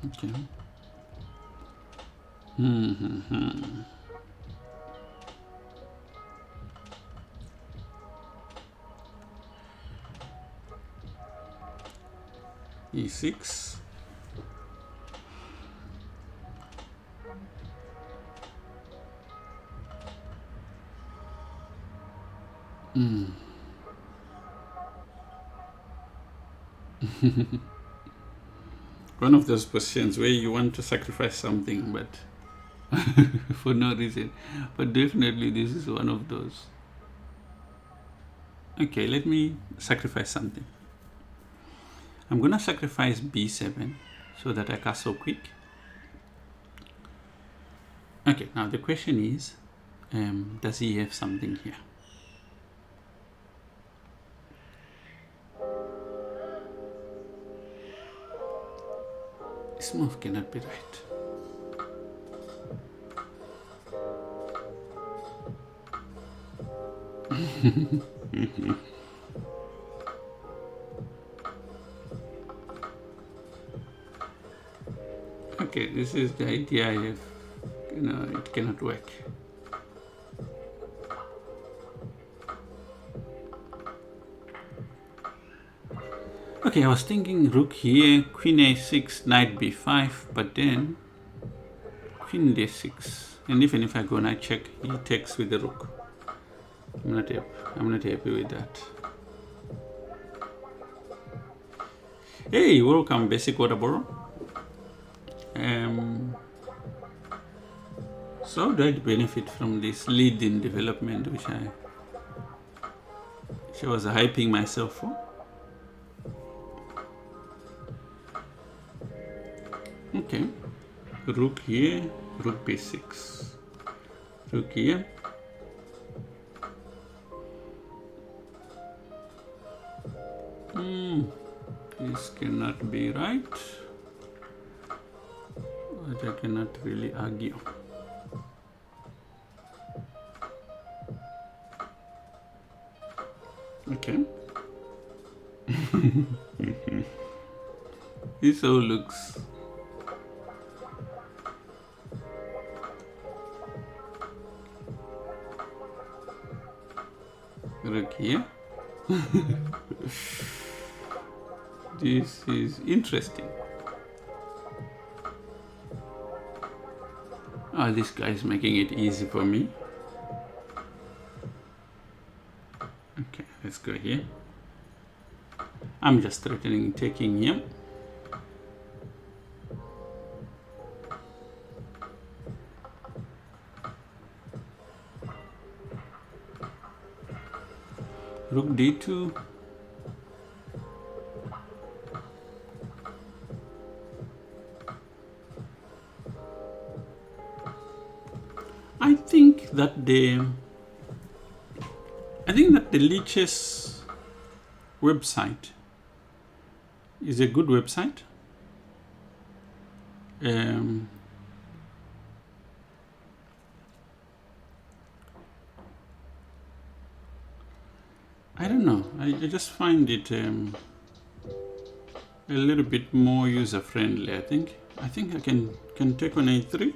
Okay. E6. One of those positions where you want to sacrifice something, but for no reason. But definitely this is one of those. Okay, let me sacrifice something. I'm gonna sacrifice b7 so that I castle quick. Okay, now the question is, does he have something here? This move cannot be right. Okay, this is the idea I have. It cannot work. Okay, I was thinking rook here, queen a6, knight b5, but then queen d6. And even if I go knight check, he takes with the rook. I'm not happy with that. Hey, welcome, Basic Waterborrow. So how do I benefit from this lead in development, which I was hyping myself for? Okay, rook here, rook b6, rook here. This cannot be right, but I cannot really argue. Okay. This all looks rook here. This is interesting. Oh, this guy is making it easy for me. Okay, let's go here. I'm just threatening taking him. Rook d2. I think that the Lichess website is a good website. I don't know. I just find it a little bit more user friendly. I think I can take on a3.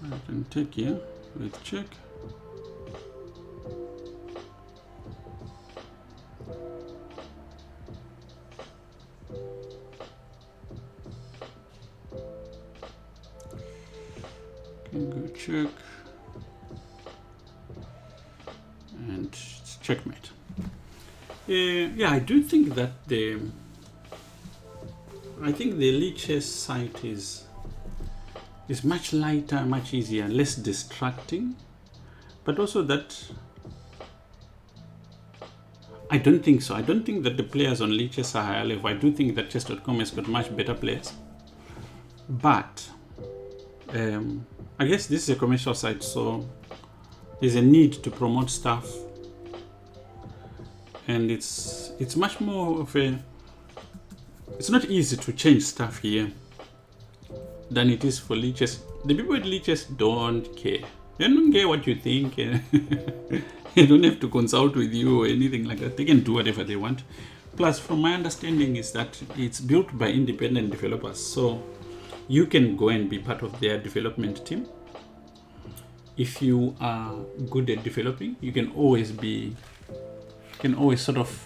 I can take here with check. Can go check and checkmate. Yeah, I do think that the Lichess site is much lighter, much easier, less distracting, but also that I don't think so. I don't think that the players on Lichess are higher level. I do think that chess.com has got much better players, but I guess this is a commercial site, so there's a need to promote stuff, and it's much more of a, it's not easy to change stuff here than it is for Lichess. The people at Lichess don't care. They don't care what you think. They don't have to consult with you or anything like that. They can do whatever they want. Plus, from my understanding is that it's built by independent developers, so you can go and be part of their development team. If you are good at developing, you can always sort of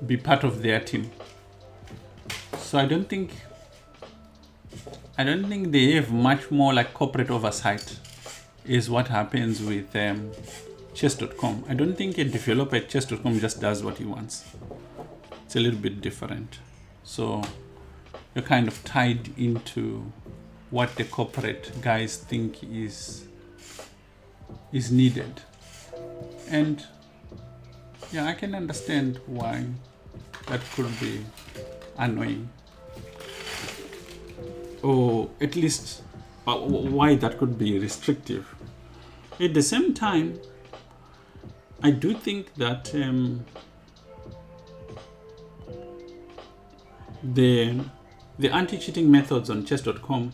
be part of their team. So I don't think they have much more like corporate oversight is what happens with chess.com. I don't think a developer at chess.com just does what he wants. It's a little bit different. So you're kind of tied into what the corporate guys think is needed. And yeah, I can understand why that could be annoying. Or at least why that could be restrictive. At the same time, I do think that the anti-cheating methods on chess.com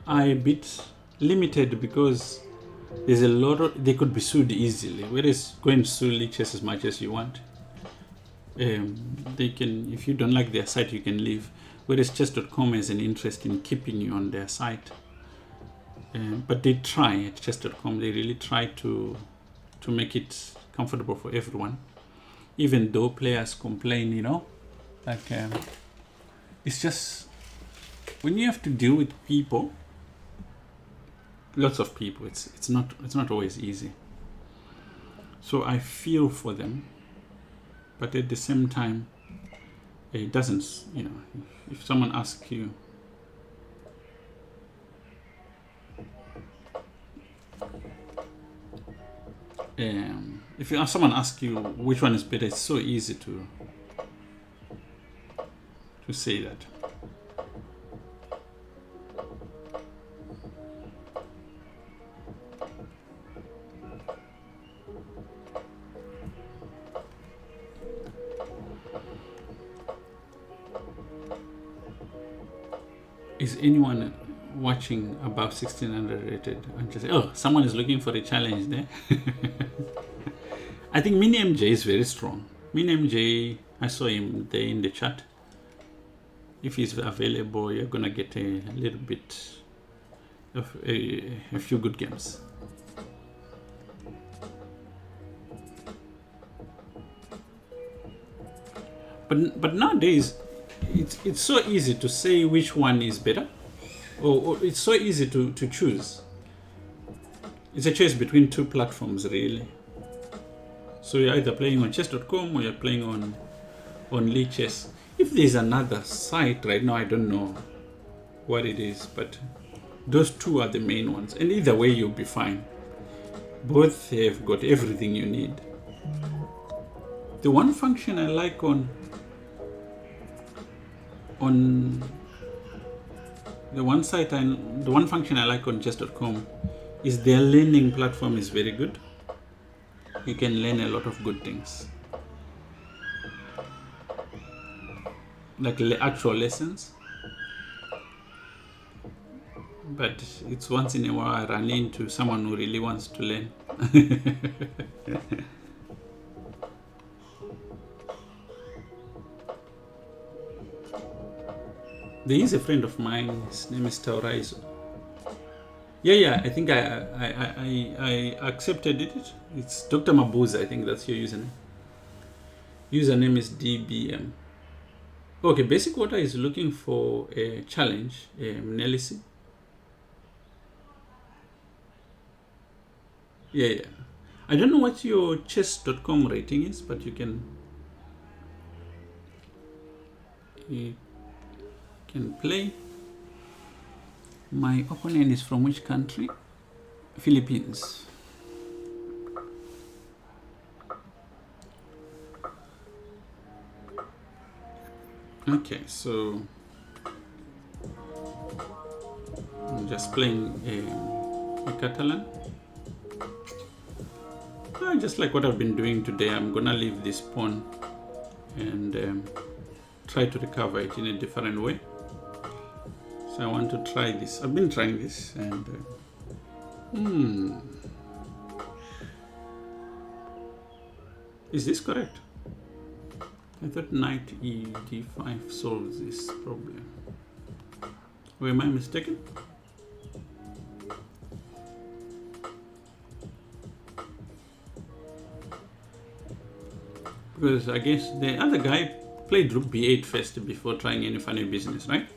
are a bit limited because there's a lot of, they could be sued easily, whereas go and sue Lichess as much as you want. They can, if you don't like their site, you can leave, whereas chess.com has an interest in keeping you on their site. But they try at chess.com, they really try to make it comfortable for everyone, even though players complain, you know, like it's just when you have to deal with people, lots of people, it's not always easy. So I feel for them, but at the same time, it doesn't, you know, if someone asks you, if someone asks you which one is better, it's so easy to say that. Is anyone watching above 1600 rated? And just, oh, someone is looking for a challenge there. I think Mini MJ is very strong. Mini MJ, I saw him there in the chat. If he's available, you're gonna get a little bit of a few good games. But nowadays, it's so easy to say which one is better, or it's so easy to choose. It's a choice between two platforms, really. So you're either playing on chess.com or you're playing on Lichess. If there's another site right now, I don't know what it is, but those two are the main ones. And either way, you'll be fine. Both have got everything you need. The one function I like on the one function I like on chess.com is their learning platform is very good. You can learn a lot of good things, like actual lessons. But it's once in a while I run into someone who really wants to learn. There is a friend of mine, his name is Tauraizo. Yeah, I think I accepted it. It's Dr. Mabuza, I think that's your username. Username is DBM. Okay, Basic Water is looking for a challenge, Nelisi. Yeah. I don't know what your chess.com rating is, but you can play. My opponent is from which country? Philippines. Okay, so I'm just playing a Catalan. Just like what I've been doing today, I'm gonna leave this pawn and try to recover it in a different way. So I want to try this. I've been trying this and is this correct? I thought knight e5 solves this problem. Or am I mistaken? Because I guess the other guy played rook b8 first before trying any funny business, right?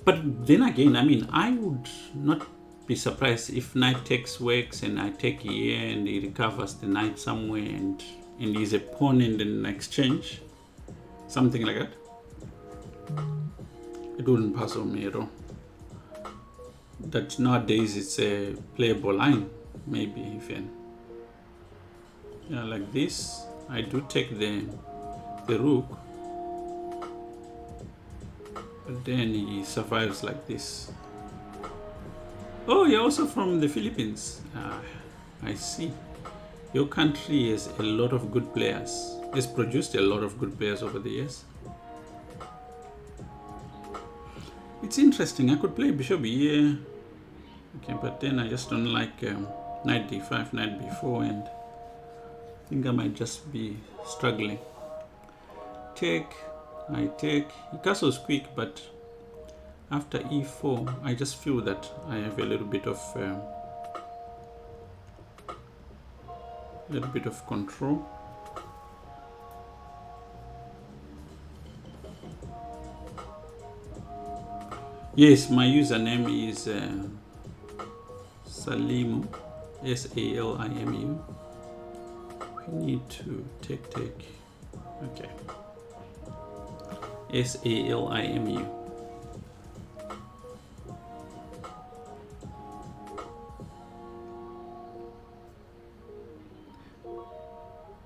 But then again, I mean, I would not be surprised if knight takes works and I take here and he recovers the knight somewhere and he's a pawn in the exchange. Something like that. It wouldn't puzzle me at all. that nowadays it's a playable line, maybe even. Yeah, like this. I do take the rook, but then he survives like this. Oh, you're also from the Philippines. I see. Your country has a lot of good players. It's produced a lot of good players over the years. It's interesting. I could play bishop here. Okay, but then I just don't like knight d5, knight b4, and I think I might just be struggling. Take, I take. He castles quick, but after e4, I just feel that I have a little bit of control. Yes, my username is Salimu, Salimu. We need to take. Okay. Salimu.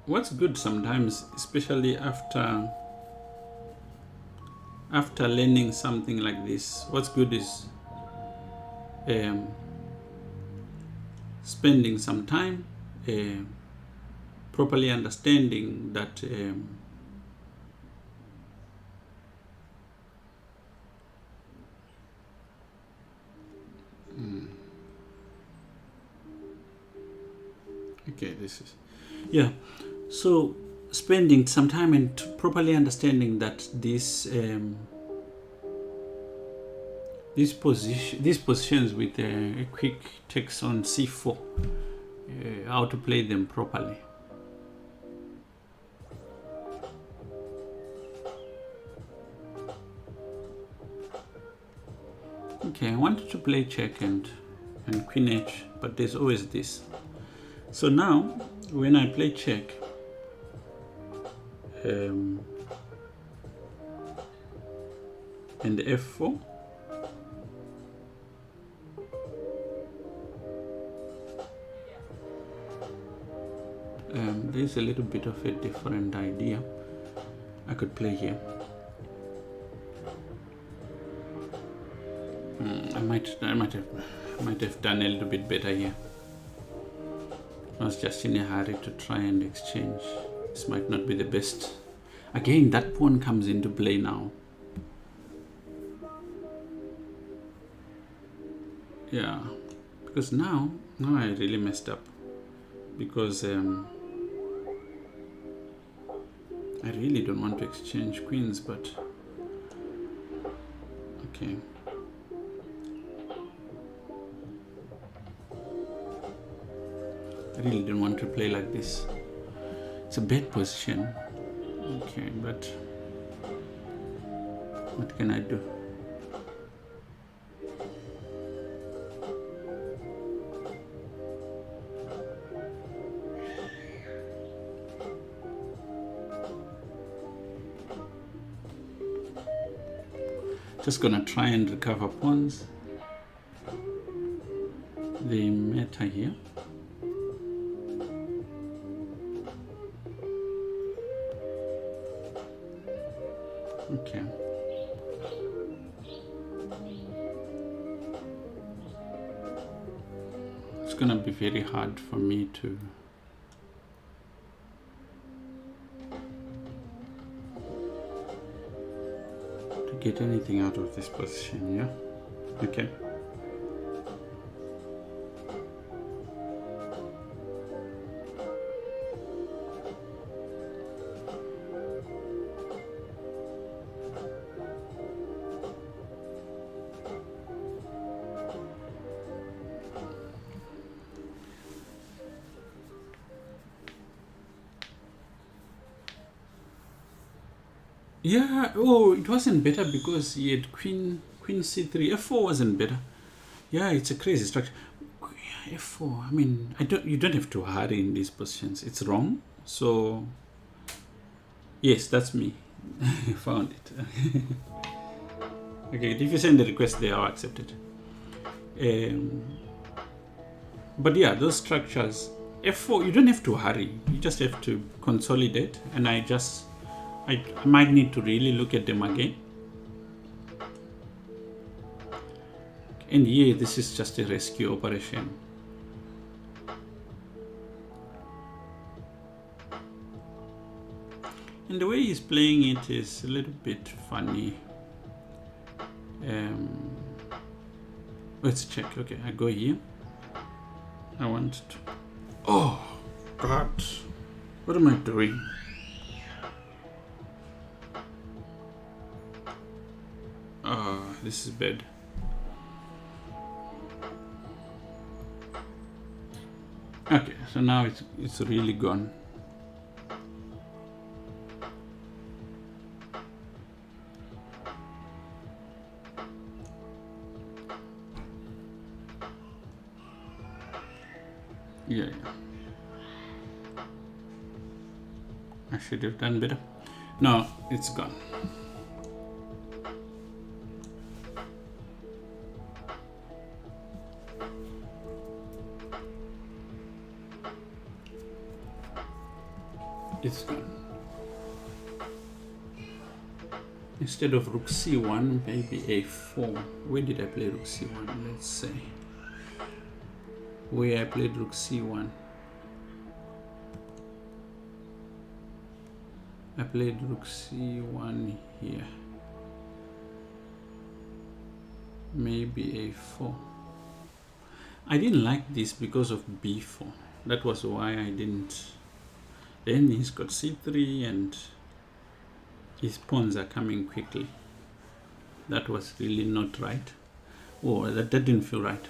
What's good sometimes, especially after learning something like this, what's good is spending some time properly understanding that okay, this is, yeah, so spending some time and properly understanding that these positions with a quick takes on c4, how to play them properly. Okay, I wanted to play check and queen h, but there's always this. So now when I play check, and f4, there's a little bit of a different idea I could play here. I might have done a little bit better here. I was just in a hurry to try and exchange. This might not be the best. Again, that pawn comes into play now. Yeah, because now I really messed up, because I really don't want to exchange queens, but okay. I really don't want to play like this. It's a bad position. Okay, but what can I do? Just gonna try and recover pawns. The meta here. Okay. It's gonna be very hard for me to get anything out of this position, yeah? Okay. Yeah, oh, it wasn't better because he had queen c3. f4 wasn't better. Yeah, it's a crazy structure. f4, I mean, you don't have to hurry in these positions. It's wrong. So, yes, that's me. I found it. Okay, if you send the request there, I'll accept it. But yeah, those structures, F4, you don't have to hurry. You just have to consolidate. And I might need to really look at them again. And here, this is just a rescue operation. And the way he's playing it is a little bit funny. Let's check. Okay, I go here. I want to... Oh, God. What am I doing? This is bad. Okay, so now it's really gone. Yeah. I should have done better. No, it's gone. It's gone. Instead of rook c1, maybe a4. Where did I play rook c1? Let's say. Where I played rook c1. I played rook c1 here. Maybe a4. I didn't like this because of b4. That was why I didn't. Then he's got c3 and his pawns are coming quickly. That was really not right. Oh, that didn't feel right.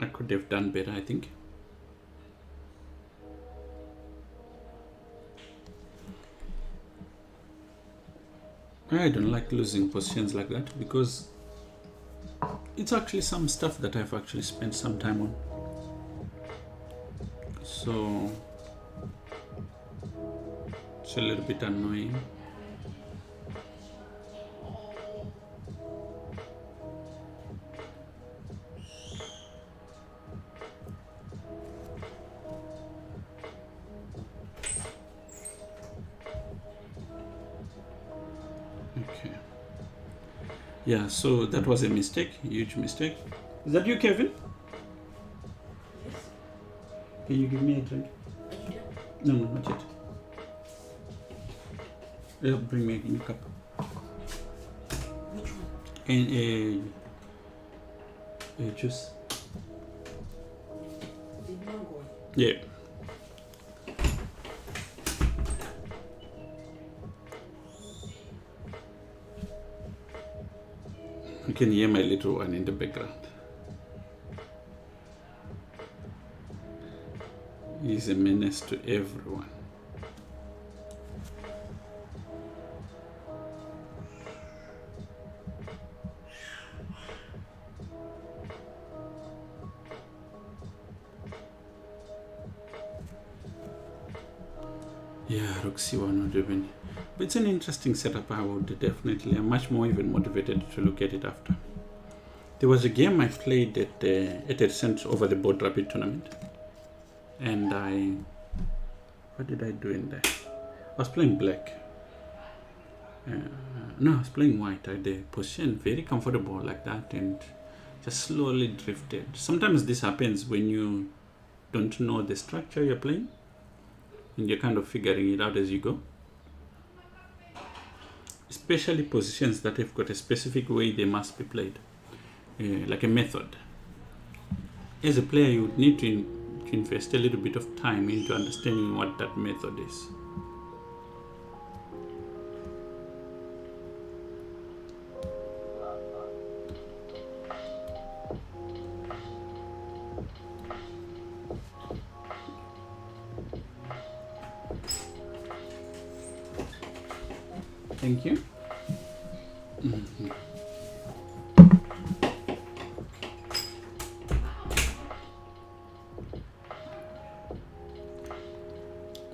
I could have done better, I think. I don't like losing positions like that because it's actually some stuff that I've actually spent some time on. So it's a little bit annoying. Okay. Yeah, so that was a mistake, huge mistake. Is that you, Kevin? Yes. Can you give me a drink? No, not yet. Bring me a new cup. Which one? And a juice. The mango. Yeah. You can hear my little one in the background. He's a menace to everyone. Yeah, rook c1 would have been. But it's an interesting setup. I would definitely. I'm much more even motivated to look at it after. There was a game I played at a recent over the board rapid tournament, and what did I do in there? I was playing black. No, I was playing white. I had a position very comfortable like that, and just slowly drifted. Sometimes this happens when you don't know the structure you're playing, and you're kind of figuring it out as you go. Especially positions that have got a specific way they must be played, like a method. As a player, you would need to invest a little bit of time into understanding what that method is. Thank you.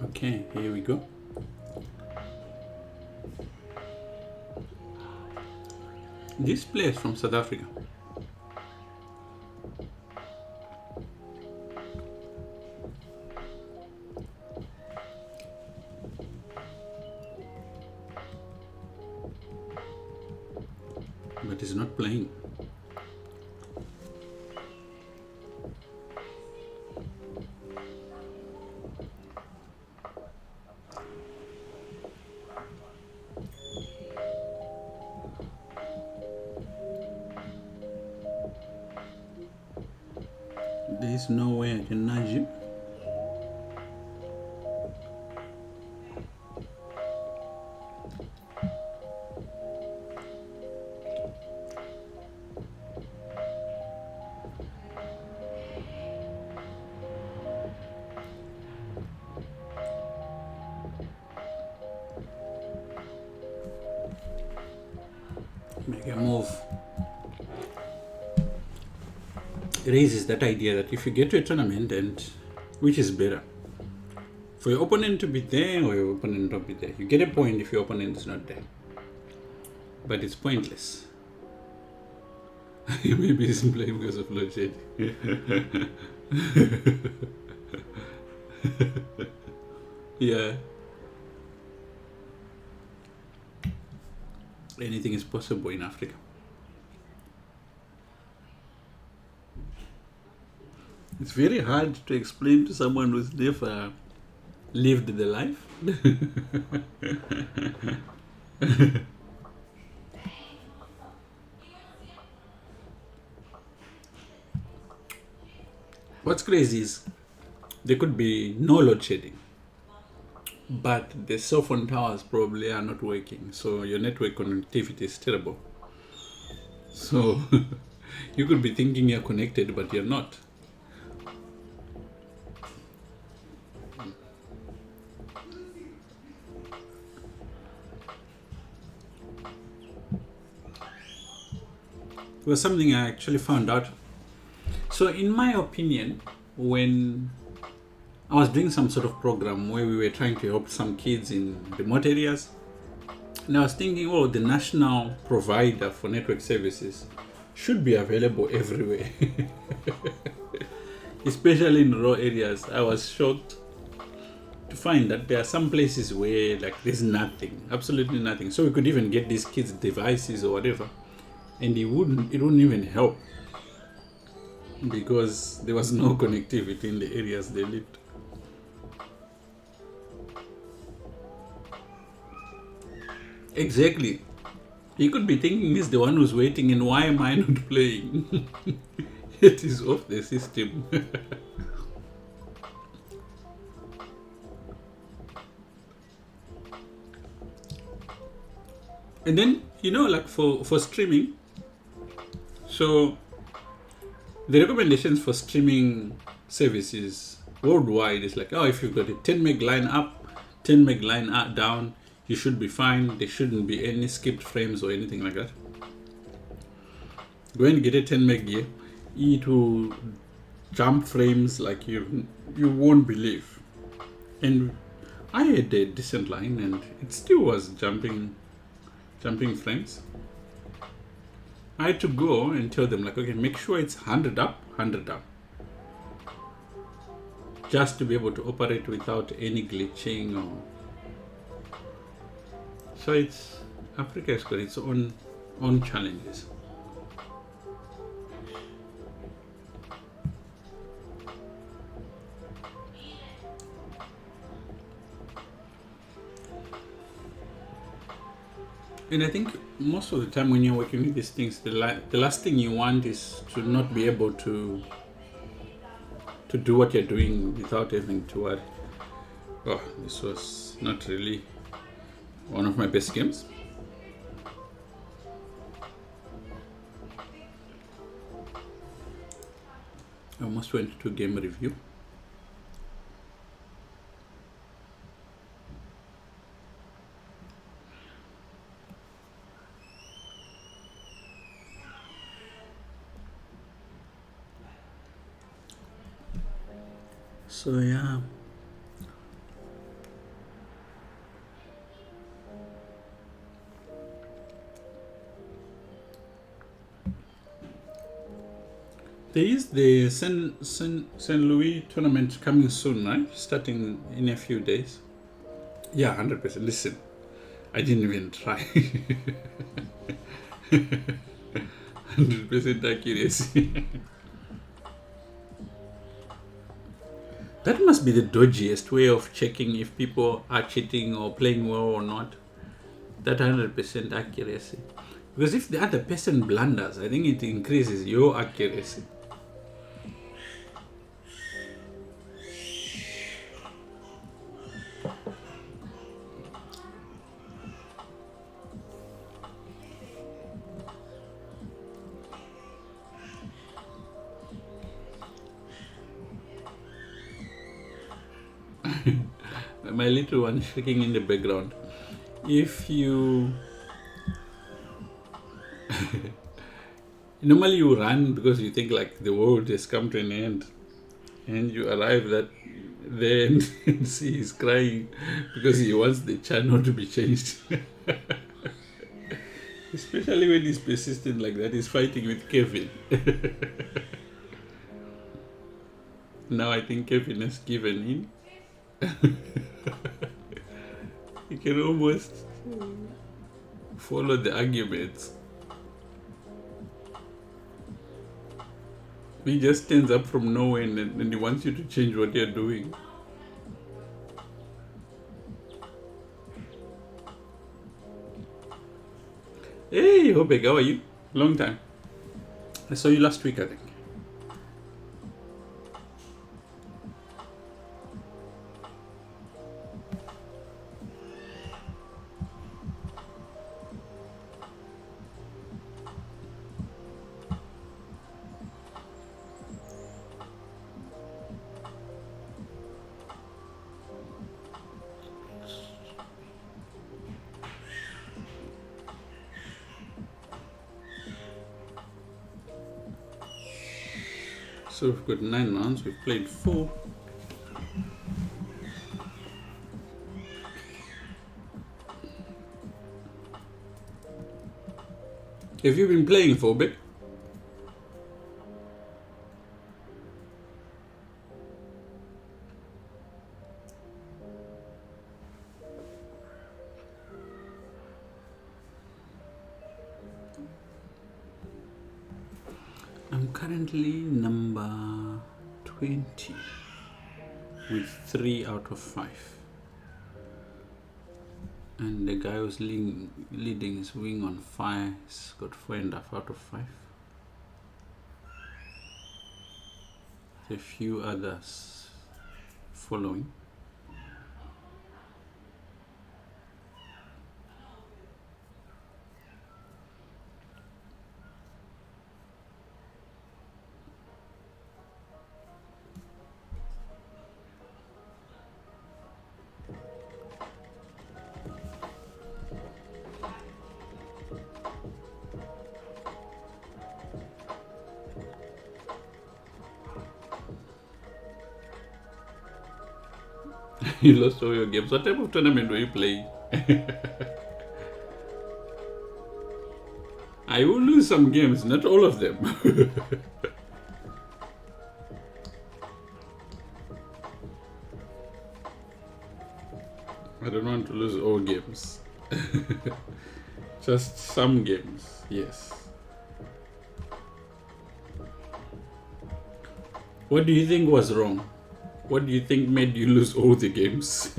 Okay, here we go. This player is from South Africa. But he's not playing. There's no way I can nudge you. Make a move. Raises that idea that if you get to a tournament, and which is better, for your opponent to be there or your opponent not be there? You get a point if your opponent is not there, but it's pointless. Maybe he's playing because of load shedding. Yeah. Anything is possible in Africa. It's very hard to explain to someone who's never lived the life. What's crazy is there could be no load shedding, but the cell phone towers probably are not working, so your network connectivity is terrible. So you could be thinking you're connected, but you're not. It was something I actually found out. So in my opinion, when I was doing some sort of program where we were trying to help some kids in remote areas, and I was thinking, oh, the national provider for network services should be available everywhere. Especially in rural areas. I was shocked to find that there are some places where like there's nothing, absolutely nothing. So we could even get these kids devices or whatever, and it wouldn't even help because there was no connectivity in the areas they lived. Exactly. He could be thinking he's the one who's waiting and why am I not playing? It is off the system. And then, like for streaming, so the recommendations for streaming services worldwide is like, oh, if you've got a 10 meg line up, 10 meg line down, you should be fine. There shouldn't be any skipped frames or anything like that. Go and get a 10 meg here. It will jump frames like you won't believe. And I had a decent line and it still was jumping frames. I had to go and tell them like, okay, make sure it's 100 up, 100 down, just to be able to operate without any glitching or. So Africa has got its own challenges. And I think most of the time when you're working with these things, the last thing you want is to not be able to do what you're doing without having to worry. Oh, this was not really one of my best games. I almost went to game review. So yeah. There is the Saint Louis tournament coming soon, right? Starting in a few days. Yeah, 100%. Listen, I didn't even try. 100% accuracy. That must be the dodgiest way of checking if people are cheating or playing well or not. That 100% accuracy. Because if the other person blunders, I think it increases your accuracy. My little one shaking in the background. If you normally you run because you think like the world has come to an end, and you arrive at there and see he's crying because he wants the channel to be changed. Especially when he's persistent like that, he's fighting with Kevin. Now I think Kevin has given in. You can almost follow the arguments. He just stands up from nowhere and he wants you to change what you're doing. Hey, Hobek, how are you? Long time. I saw you last week, I think. So we've got 9 rounds, we've played 4. Have you been playing for a bit? I'm currently number 20 with 3 out of 5. And the guy who's leading his wing on fire has got 4.5 out of 5. A few others following. You lost all your games. What type of tournament were you playing? I will lose some games, not all of them. I don't want to lose all games. Just some games, yes. What do you think was wrong? What do you think made you lose all the games?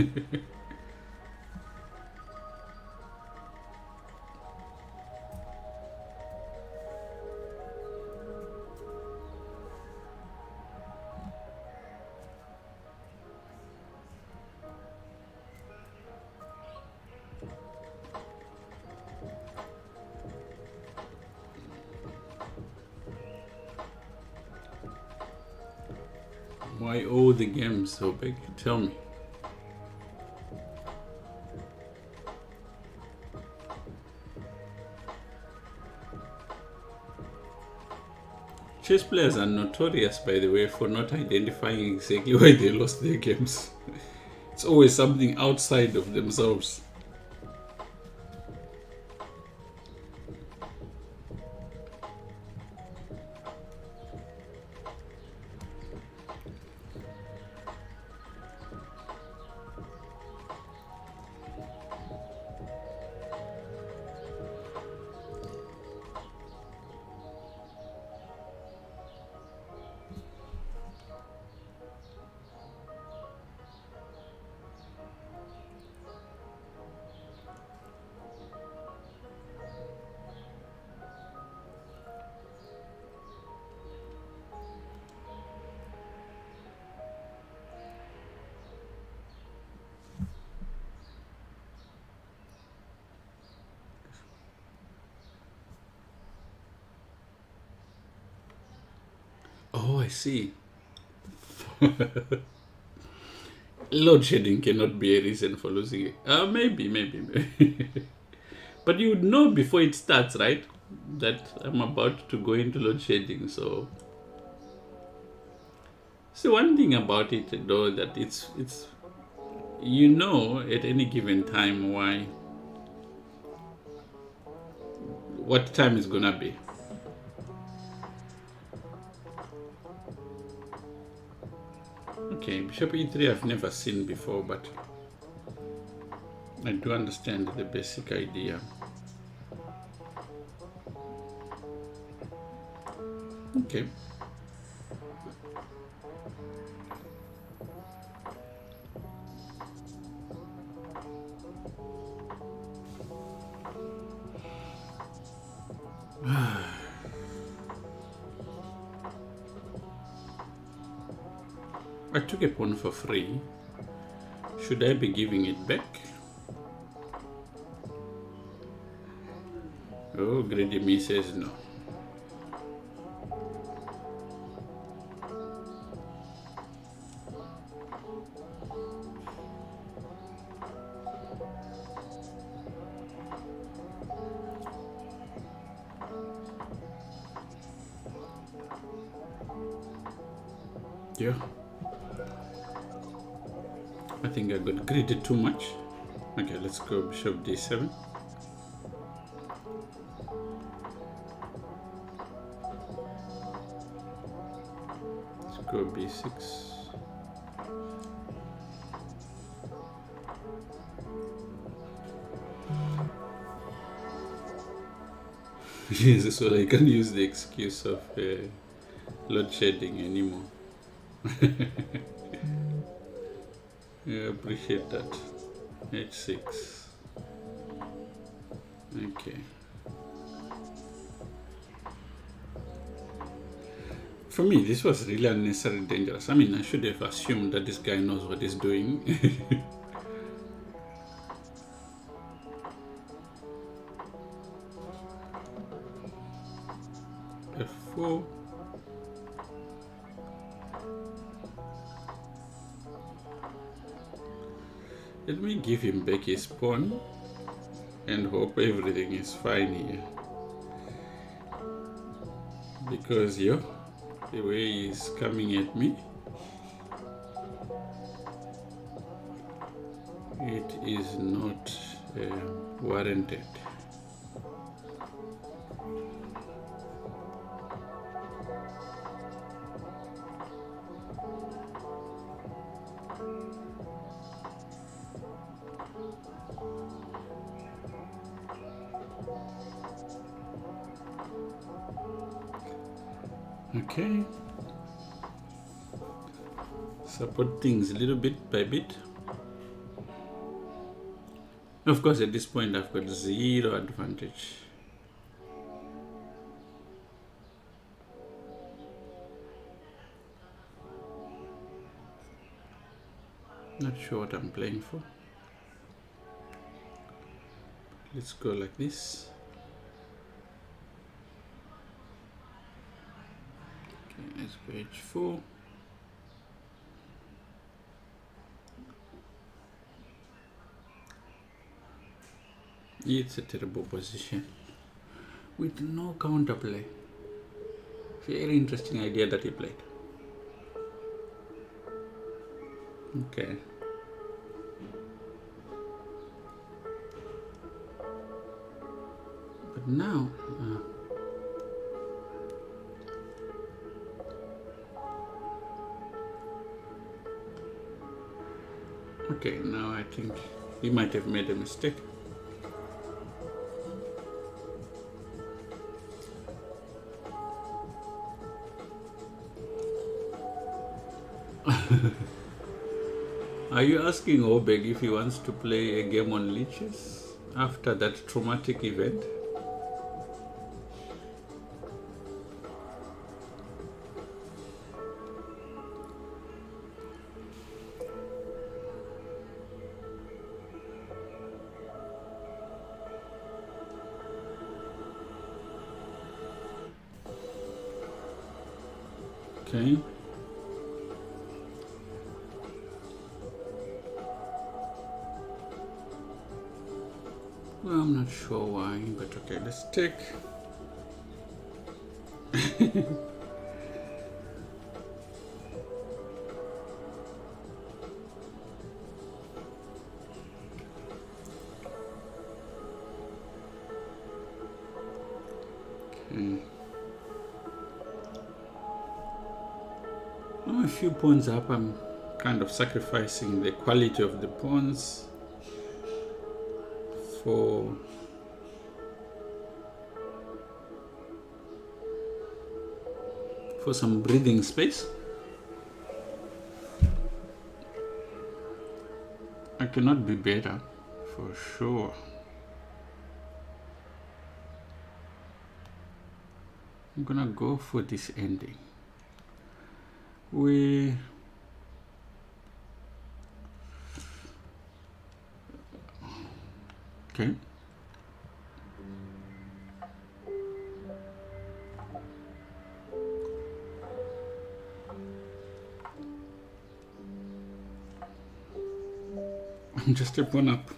Why all the games so big? Tell me. Chess players are notorious, by the way, for not identifying exactly why they lost their games. It's always something outside of themselves. Oh, I see. Load shedding cannot be a reason for losing it. Maybe. But you would know before it starts, right? That I'm about to go into load shedding. So, one thing about it though, that it's at any given time what time is gonna be. Okay, Bishop E3 I've never seen before, but I do understand the basic idea. Okay. I took a pawn for free. Should I be giving it back? Oh, Greedy Me says no. Yeah. I think I got greedy too much. Okay, let's go Bishop D7. Let's go B6. Yes, so I can't use the excuse of load shedding anymore. Yeah, appreciate that. H6. Okay. For me, this was really unnecessarily dangerous. I mean, I should have assumed that this guy knows what he's doing. F4. Let me give him back his pawn and hope everything is fine here. Because, the way he's coming at me, it is not warranted. Okay. Support things a little bit by bit. Of course, at this point, I've got zero advantage. Not sure what I'm playing for. Let's go like this. Okay, let's go H4. It's a terrible position with no counterplay. Very interesting idea that he played. Okay. But now, okay, now I think he might have made a mistake. Are you asking Obeg if he wants to play a game on leeches after that traumatic event? Okay. Well, I'm not sure why, but okay, let's take. Okay. Oh, a few pawns up, I'm kind of sacrificing the quality of the pawns for some breathing space. I cannot be better, for sure. I'm gonna go for this ending. Okay. I'm just a pawn up.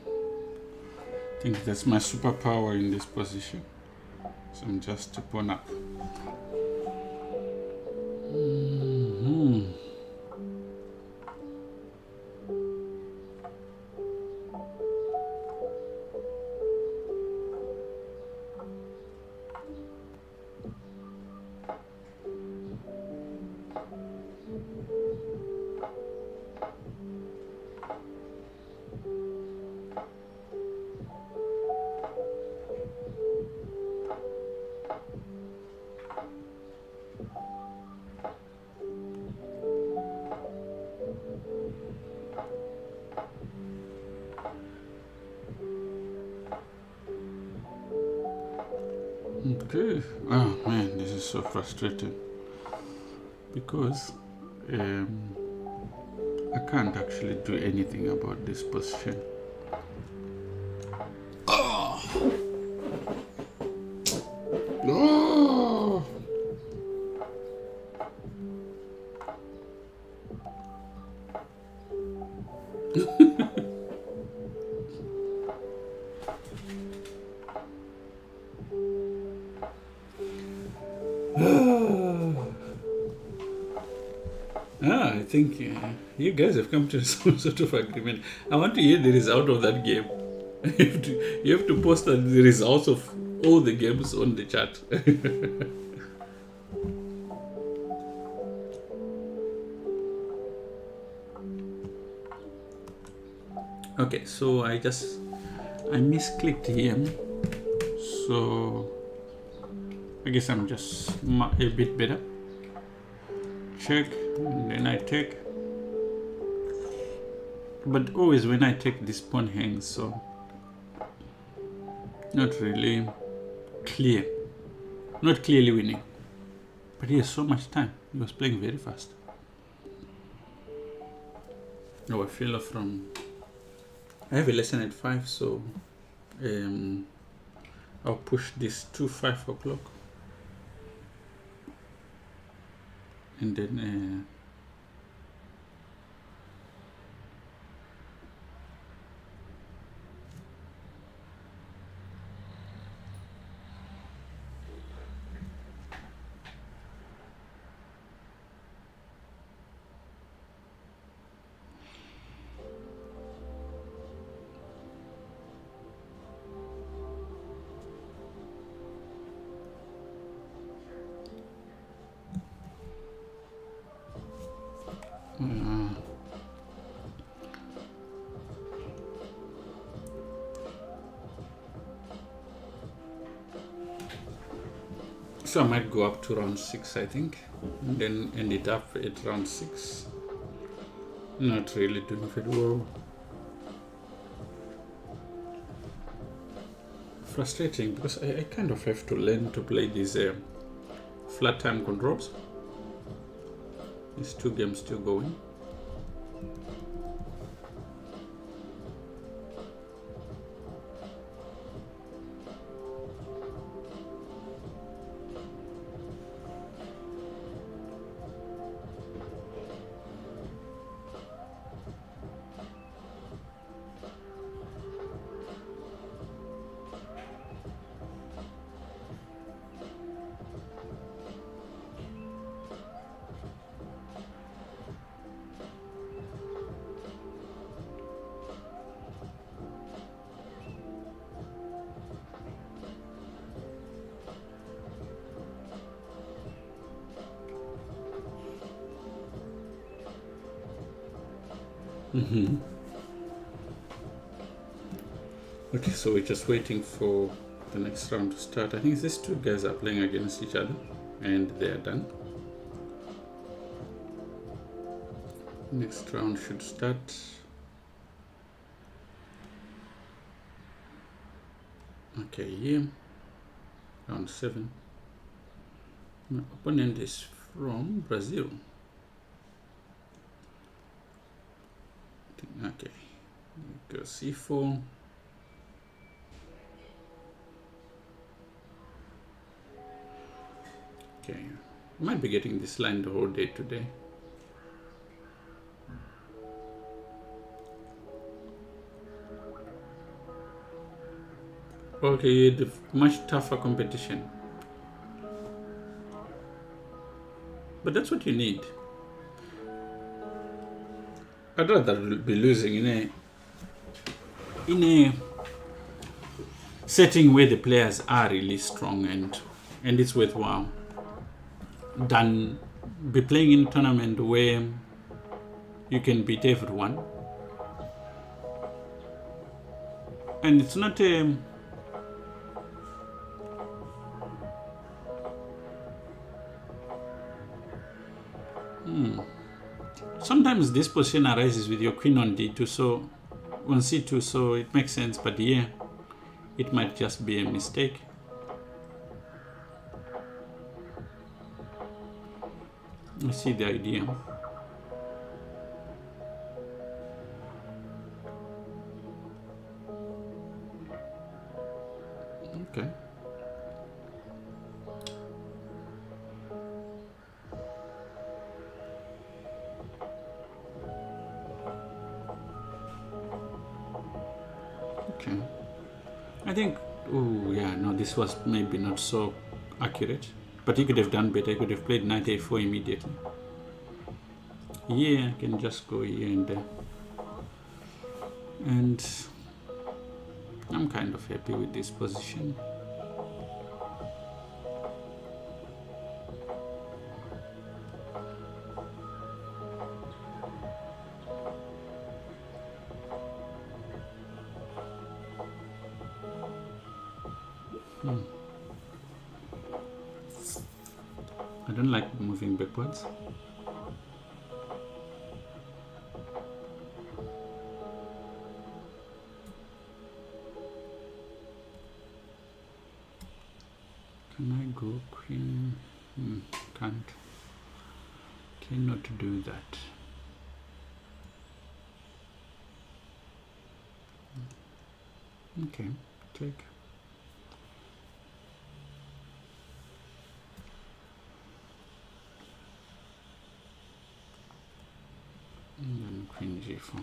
I think that's my superpower in this position. So I'm just a pawn up. Okay. Oh man, this is so frustrating because I can't actually do anything about this position. Oh. Oh. I think you guys have come to some sort of agreement. I want to hear the result of that game. You have to post the results of all the games on the chat. Okay, so I misclicked here. So I guess I'm just a bit better. Check, and then I take. But always when I take, this pawn hangs, so not really clear. Not clearly winning. But he has so much time. He was playing very fast. Oh, I feel from... I have a lesson at 5, so I'll push this to 5 o'clock. And then so I might go up to round 6, I think, and then end it up at round 6. Not really doing very well. Frustrating because I kind of have to learn to play these flat time controls. These 2 games still going. Mm-hmm. Okay, so we're just waiting for the next round to start. I think these two guys are playing against each other, and they are done. Next round should start. Okay, here, round 7. My opponent is from Brazil. Okay, go c4. Okay, might be getting this line the whole day today. Okay, the much tougher competition. But that's what you need. I'd rather be losing in a setting where the players are really strong and it's worthwhile, than be playing in a tournament where you can beat everyone. And it's not a sometimes this position arises with your queen on d2, so on c2, so it makes sense, but yeah, it might just be a mistake. I see the idea. Okay. Okay. I think, oh yeah, no, this was maybe not so accurate, but he could have done better. He could have played knight a4 immediately. Yeah, I can just go here and there. And I'm kind of happy with this position. I don't like moving backwards. Can I go queen? Can't. Cannot do that. Okay, take. And then queen g4.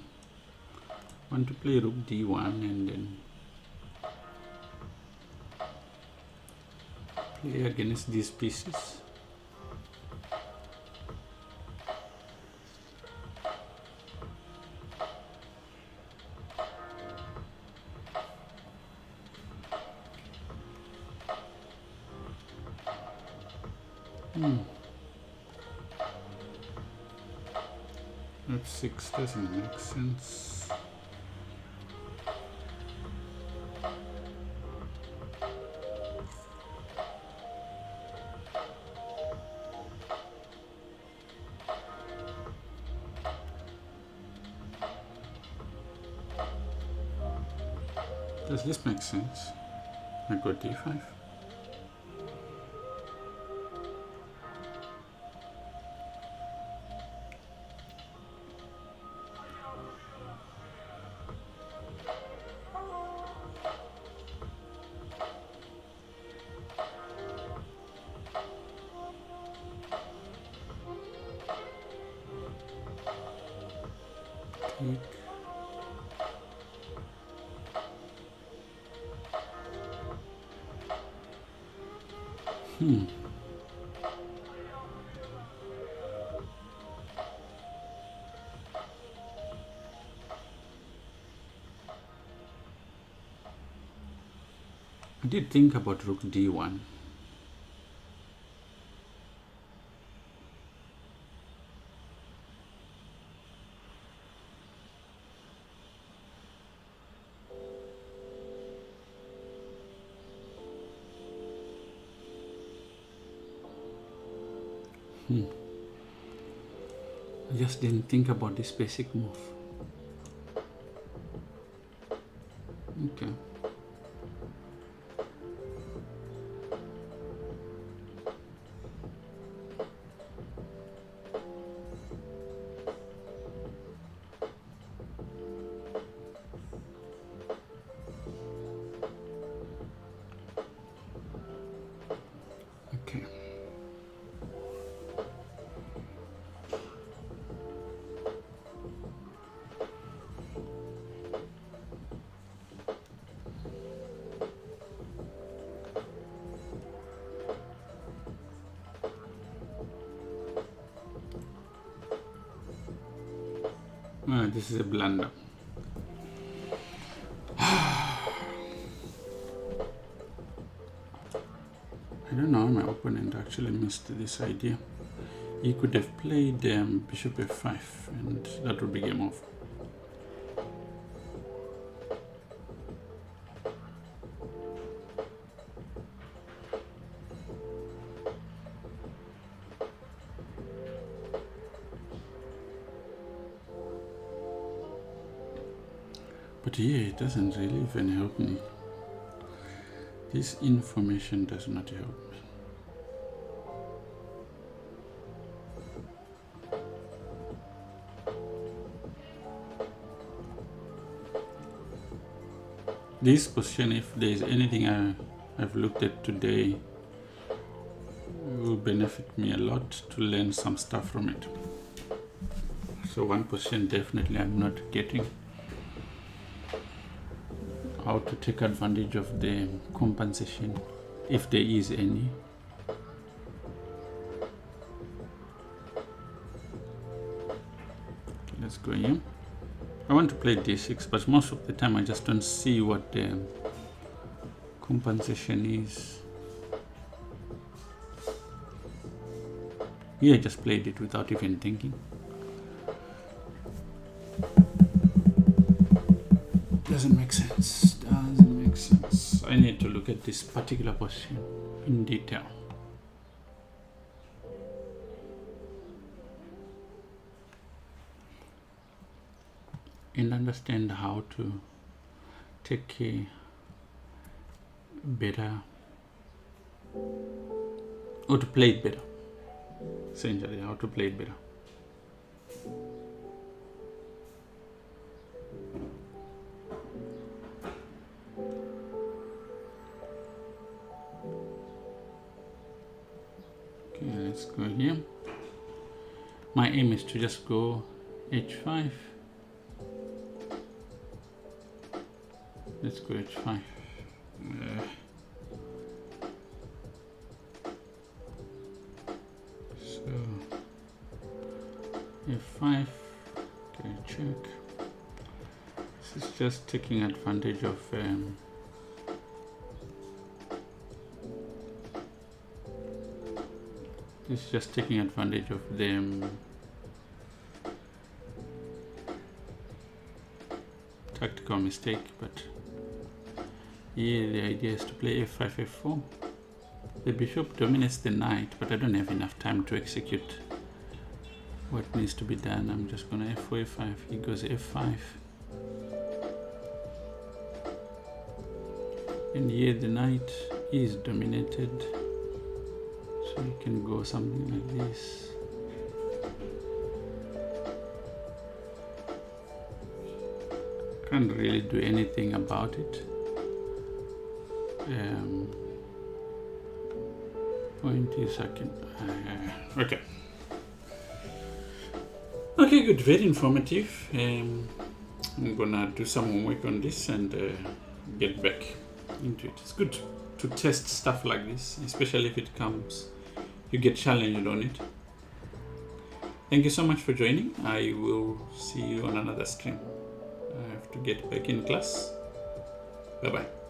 Want to play rook d1 and then play against these pieces. F6 doesn't make sense. Does this make sense? I go d5. Take. I did think about rook d1. I just didn't think about this basic move. Okay. Okay. This is a blunder. I don't know how my opponent actually missed this idea. He could have played bishop f5 and that would be game over. But here it doesn't really even help me. This information does not help me. This position, if there is anything I've looked at today, will benefit me a lot to learn some stuff from it. So one position definitely I'm not getting. How to take advantage of the compensation, if there is any. Let's go here. I want to play d6, but most of the time I just don't see what the compensation is. Here I just played it without even thinking. Doesn't make sense. Doesn't make sense. I need to look at this particular position in detail. And understand how to take a better, or to play it better. Essentially, how to play it better. Okay, let's go here. My aim is to just go h5. Let's go h5. So f5. Okay, check. This is just taking advantage of this is just taking advantage of the tactical mistake, but here the idea is to play f5, f4. The bishop dominates the knight, but I don't have enough time to execute what needs to be done. I'm just gonna f4, f5. He goes f5. And here the knight is dominated, so you can go something like this. Can't really do anything about it. Point is second. Okay. Okay, good. Very informative. I'm gonna do some homework on this and get back into it. It's good to test stuff like this, especially if it comes, you get challenged on it. Thank you so much for joining. I will see you on another stream. I have to get back in class. Bye bye.